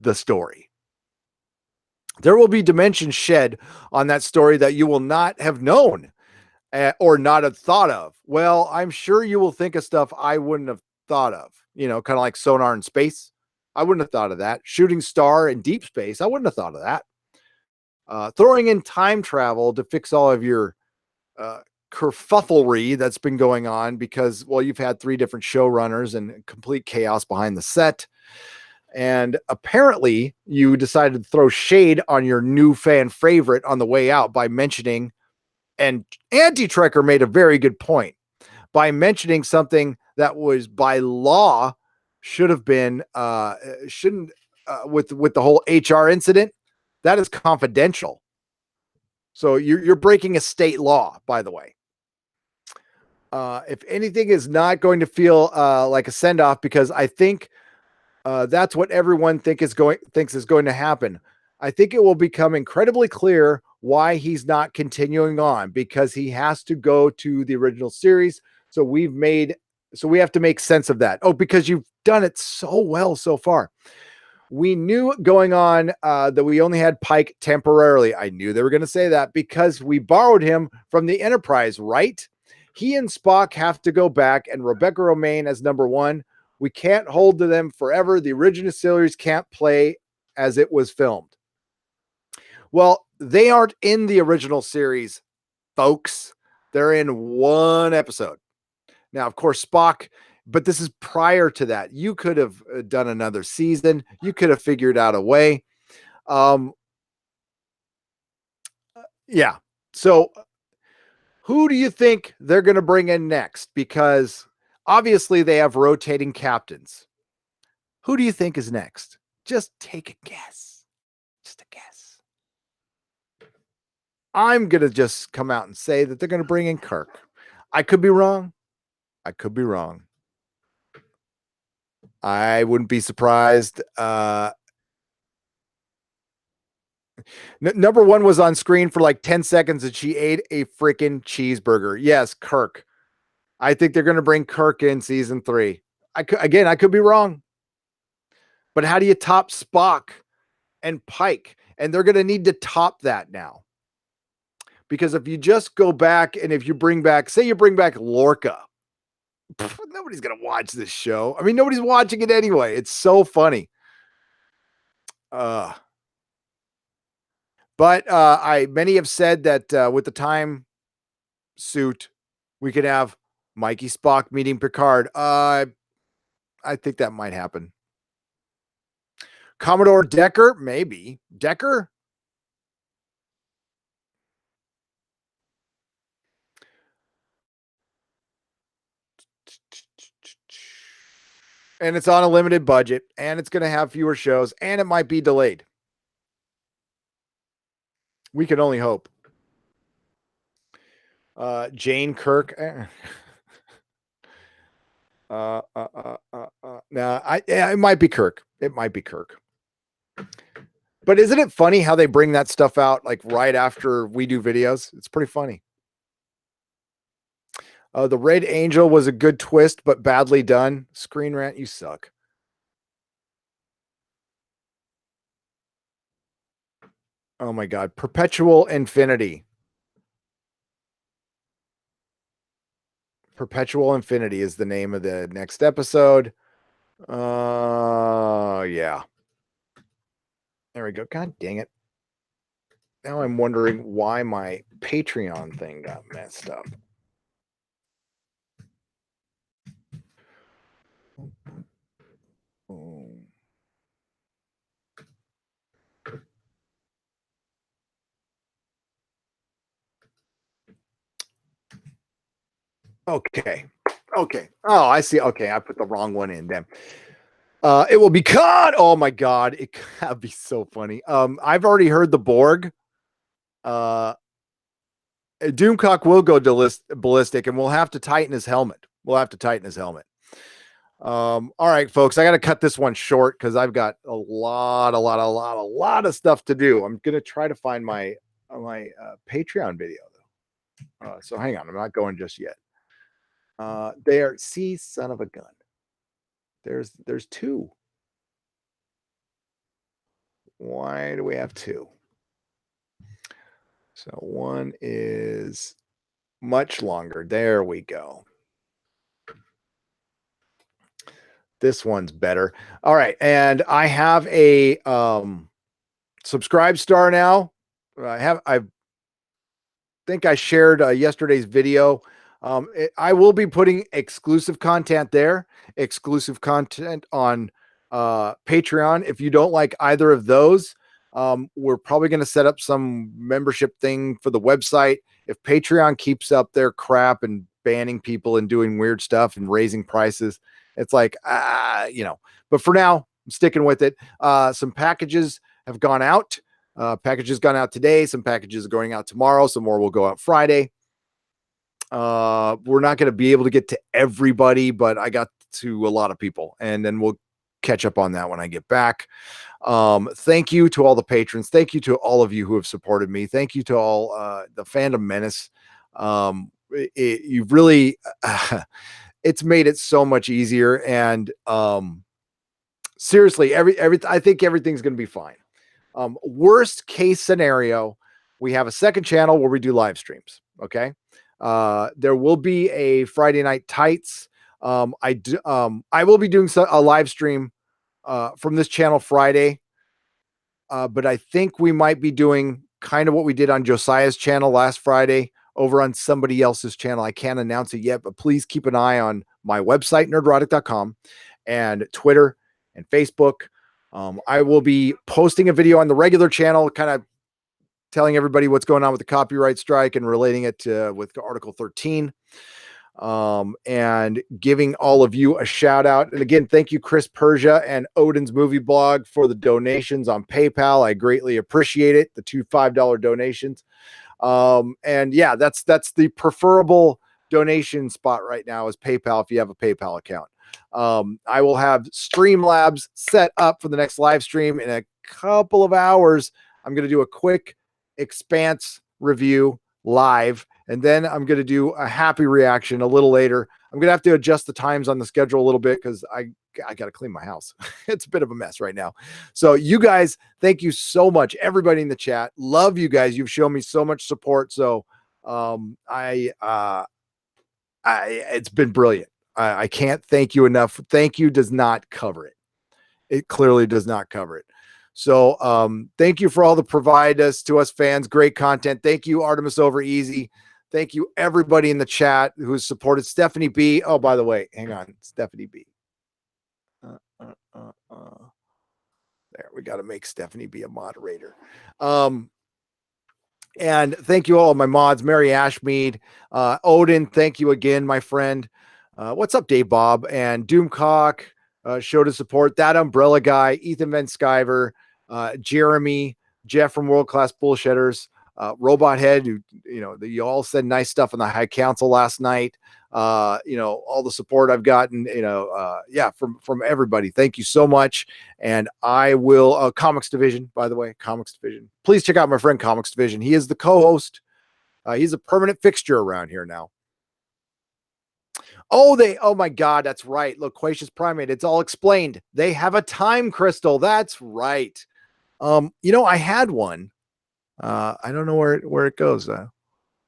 the story. There will be dimensions shed on that story that you will not have known or not have thought of. Well, I'm sure you will think of stuff I wouldn't have thought of, kind of like sonar in space. I wouldn't have thought of that. Shooting star in deep space. I wouldn't have thought of that. Throwing in time travel to fix all of your kerfufflery that's been going on because, well, you've had 3 different showrunners and complete chaos behind the set. And apparently you decided to throw shade on your new fan favorite on the way out by mentioning, and Anti-Trekker made a very good point, by mentioning something that was by law should have been, shouldn't, with the whole HR incident, that is confidential. So you're breaking a state law, by the way. If anything is not going to feel like a send-off, because I think that's what everyone thinks is going to happen. I think it will become incredibly clear why he's not continuing on, because he has to go to the original series. So we have to make sense of that. Oh, because you've done it so well so far. We knew going on that we only had Pike temporarily. I knew they were going to say that because we borrowed him from the Enterprise, right? He and Spock have to go back, and Rebecca Romaine as number 1. We can't hold to them forever. The original series can't play as it was filmed. Well, they aren't in the original series, folks. They're in 1 episode. Now, of course, Spock, but this is prior to that. You could have done another season. You could have figured out a way. Yeah. So who do you think they're going to bring in next? Because obviously they have rotating captains. Who do you think is next? Just take a guess. Just a guess. I'm going to just come out and say that they're going to bring in Kirk. I could be wrong. I could be wrong. I wouldn't be surprised. Number one was on screen for like 10 seconds and she ate a freaking cheeseburger. Yes, Kirk. I think they're going to bring Kirk in season 3. I could be wrong. But how do you top Spock and Pike? And they're going to need to top that now. Because if you just go back and if you bring back, say you bring back Lorca, nobody's going to watch this show. I mean, nobody's watching it anyway. It's so funny. But many have said that with the time suit, we could have Mikey Spock meeting Picard. I think that might happen. Commodore Decker, maybe. Decker? And it's on a limited budget, and it's going to have fewer shows, and it might be delayed. We can only hope. Jane Kirk. It might be Kirk. It might be Kirk. But isn't it funny how they bring that stuff out like right after we do videos? It's pretty funny. The Red Angel was a good twist, but badly done. Screen Rant, you suck. Oh my God. Perpetual Infinity. Perpetual Infinity is the name of the next episode. Yeah. There we go. God dang it. Now I'm wondering why my Patreon thing got messed up. Okay. Oh, I see. Okay, I put the wrong one in. Damn. It will be cut. Oh my God, it could be so funny. I've already heard the Borg. Doomcock will go ballistic, and we'll have to tighten his helmet. All right, folks, I got to cut this one short because I've got a lot of stuff to do. I'm gonna try to find my Patreon video though. So hang on, I'm not going just yet. There, see, son of a gun. There's 2. Why do we have 2? So one is much longer. There we go. This one's better. All right. And I have a subscribe star now. I think I shared yesterday's video. I will be putting exclusive content there, exclusive content on Patreon. If you don't like either of those, we're probably going to set up some membership thing for the website. If Patreon keeps up their crap and banning people and doing weird stuff and raising prices, it's like, but for now, I'm sticking with it. Some packages have gone out. Packages gone out today. Some packages are going out tomorrow. Some more will go out Friday. We're not going to be able to get to everybody, but I got to a lot of people, and then we'll catch up on that when I get back. Thank you to all the patrons. Thank you to all of you who have supported me. Thank you to all the Fandom Menace. You've really it's made it so much easier, and seriously, I think everything's going to be fine. Worst case scenario, we have a second channel where we do live streams. Okay. There will be a Friday Night Tights. I will be doing a live stream from this channel Friday. But I think we might be doing kind of what we did on Josiah's channel last Friday over on somebody else's channel. I can't announce it yet, but please keep an eye on my website, nerdrotic.com, and Twitter and Facebook. I will be posting a video on the regular channel, kind of telling everybody what's going on with the copyright strike and relating it to with Article 13. And giving all of you a shout out. And again, thank you, Chris Persia and Odin's Movie Blog, for the donations on PayPal. I greatly appreciate it. The $2 $5 donations. And yeah, that's the preferable donation spot right now is PayPal if you have a PayPal account. I will have Streamlabs set up for the next live stream in a couple of hours. I'm going to do a quick Expanse review live, and then I'm going to do a happy reaction a little later. I'm going to have to adjust the times on the schedule a little bit because I got to clean my house. It's a bit of a mess right now. So you guys, thank you so much. Everybody in the chat, love you guys. You've shown me so much support. So it's been brilliant. I can't thank you enough. Thank you does not cover it. It clearly does not cover it. So thank you for all the provide us to us fans. Great content. Thank you, Artemis Over Easy. Thank you, everybody in the chat who's supported Stephanie B. Oh, by the way, hang on, Stephanie B. There, we got to make Stephanie B a moderator. And thank you all, my mods, Mary Ashmead, Odin. Thank you again, my friend. What's up, Dave Bob and Doomcock? Showed his support. That Umbrella Guy, Ethan Van Skyver, Jeremy, Jeff from World Class Bullshitters, Robot Head, who, you all said nice stuff on the High Council last night. All the support I've gotten, from everybody. Thank you so much. And I will, Comics Division, by the way, Comics Division. Please check out my friend Comics Division. He is the co-host. He's a permanent fixture around here now. Oh my God, that's right. Loquacious Primate. It's all explained. They have a time crystal. That's right. I had one. I don't know where it goes.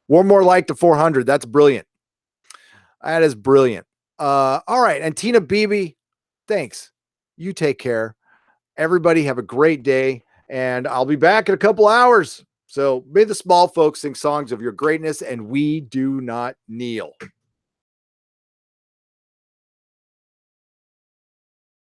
One more like to 400. That's brilliant. That is brilliant. All right. And Tina Beebe, thanks. You take care. Everybody have a great day. And I'll be back in a couple hours. So may the small folks sing songs of your greatness, and we do not kneel.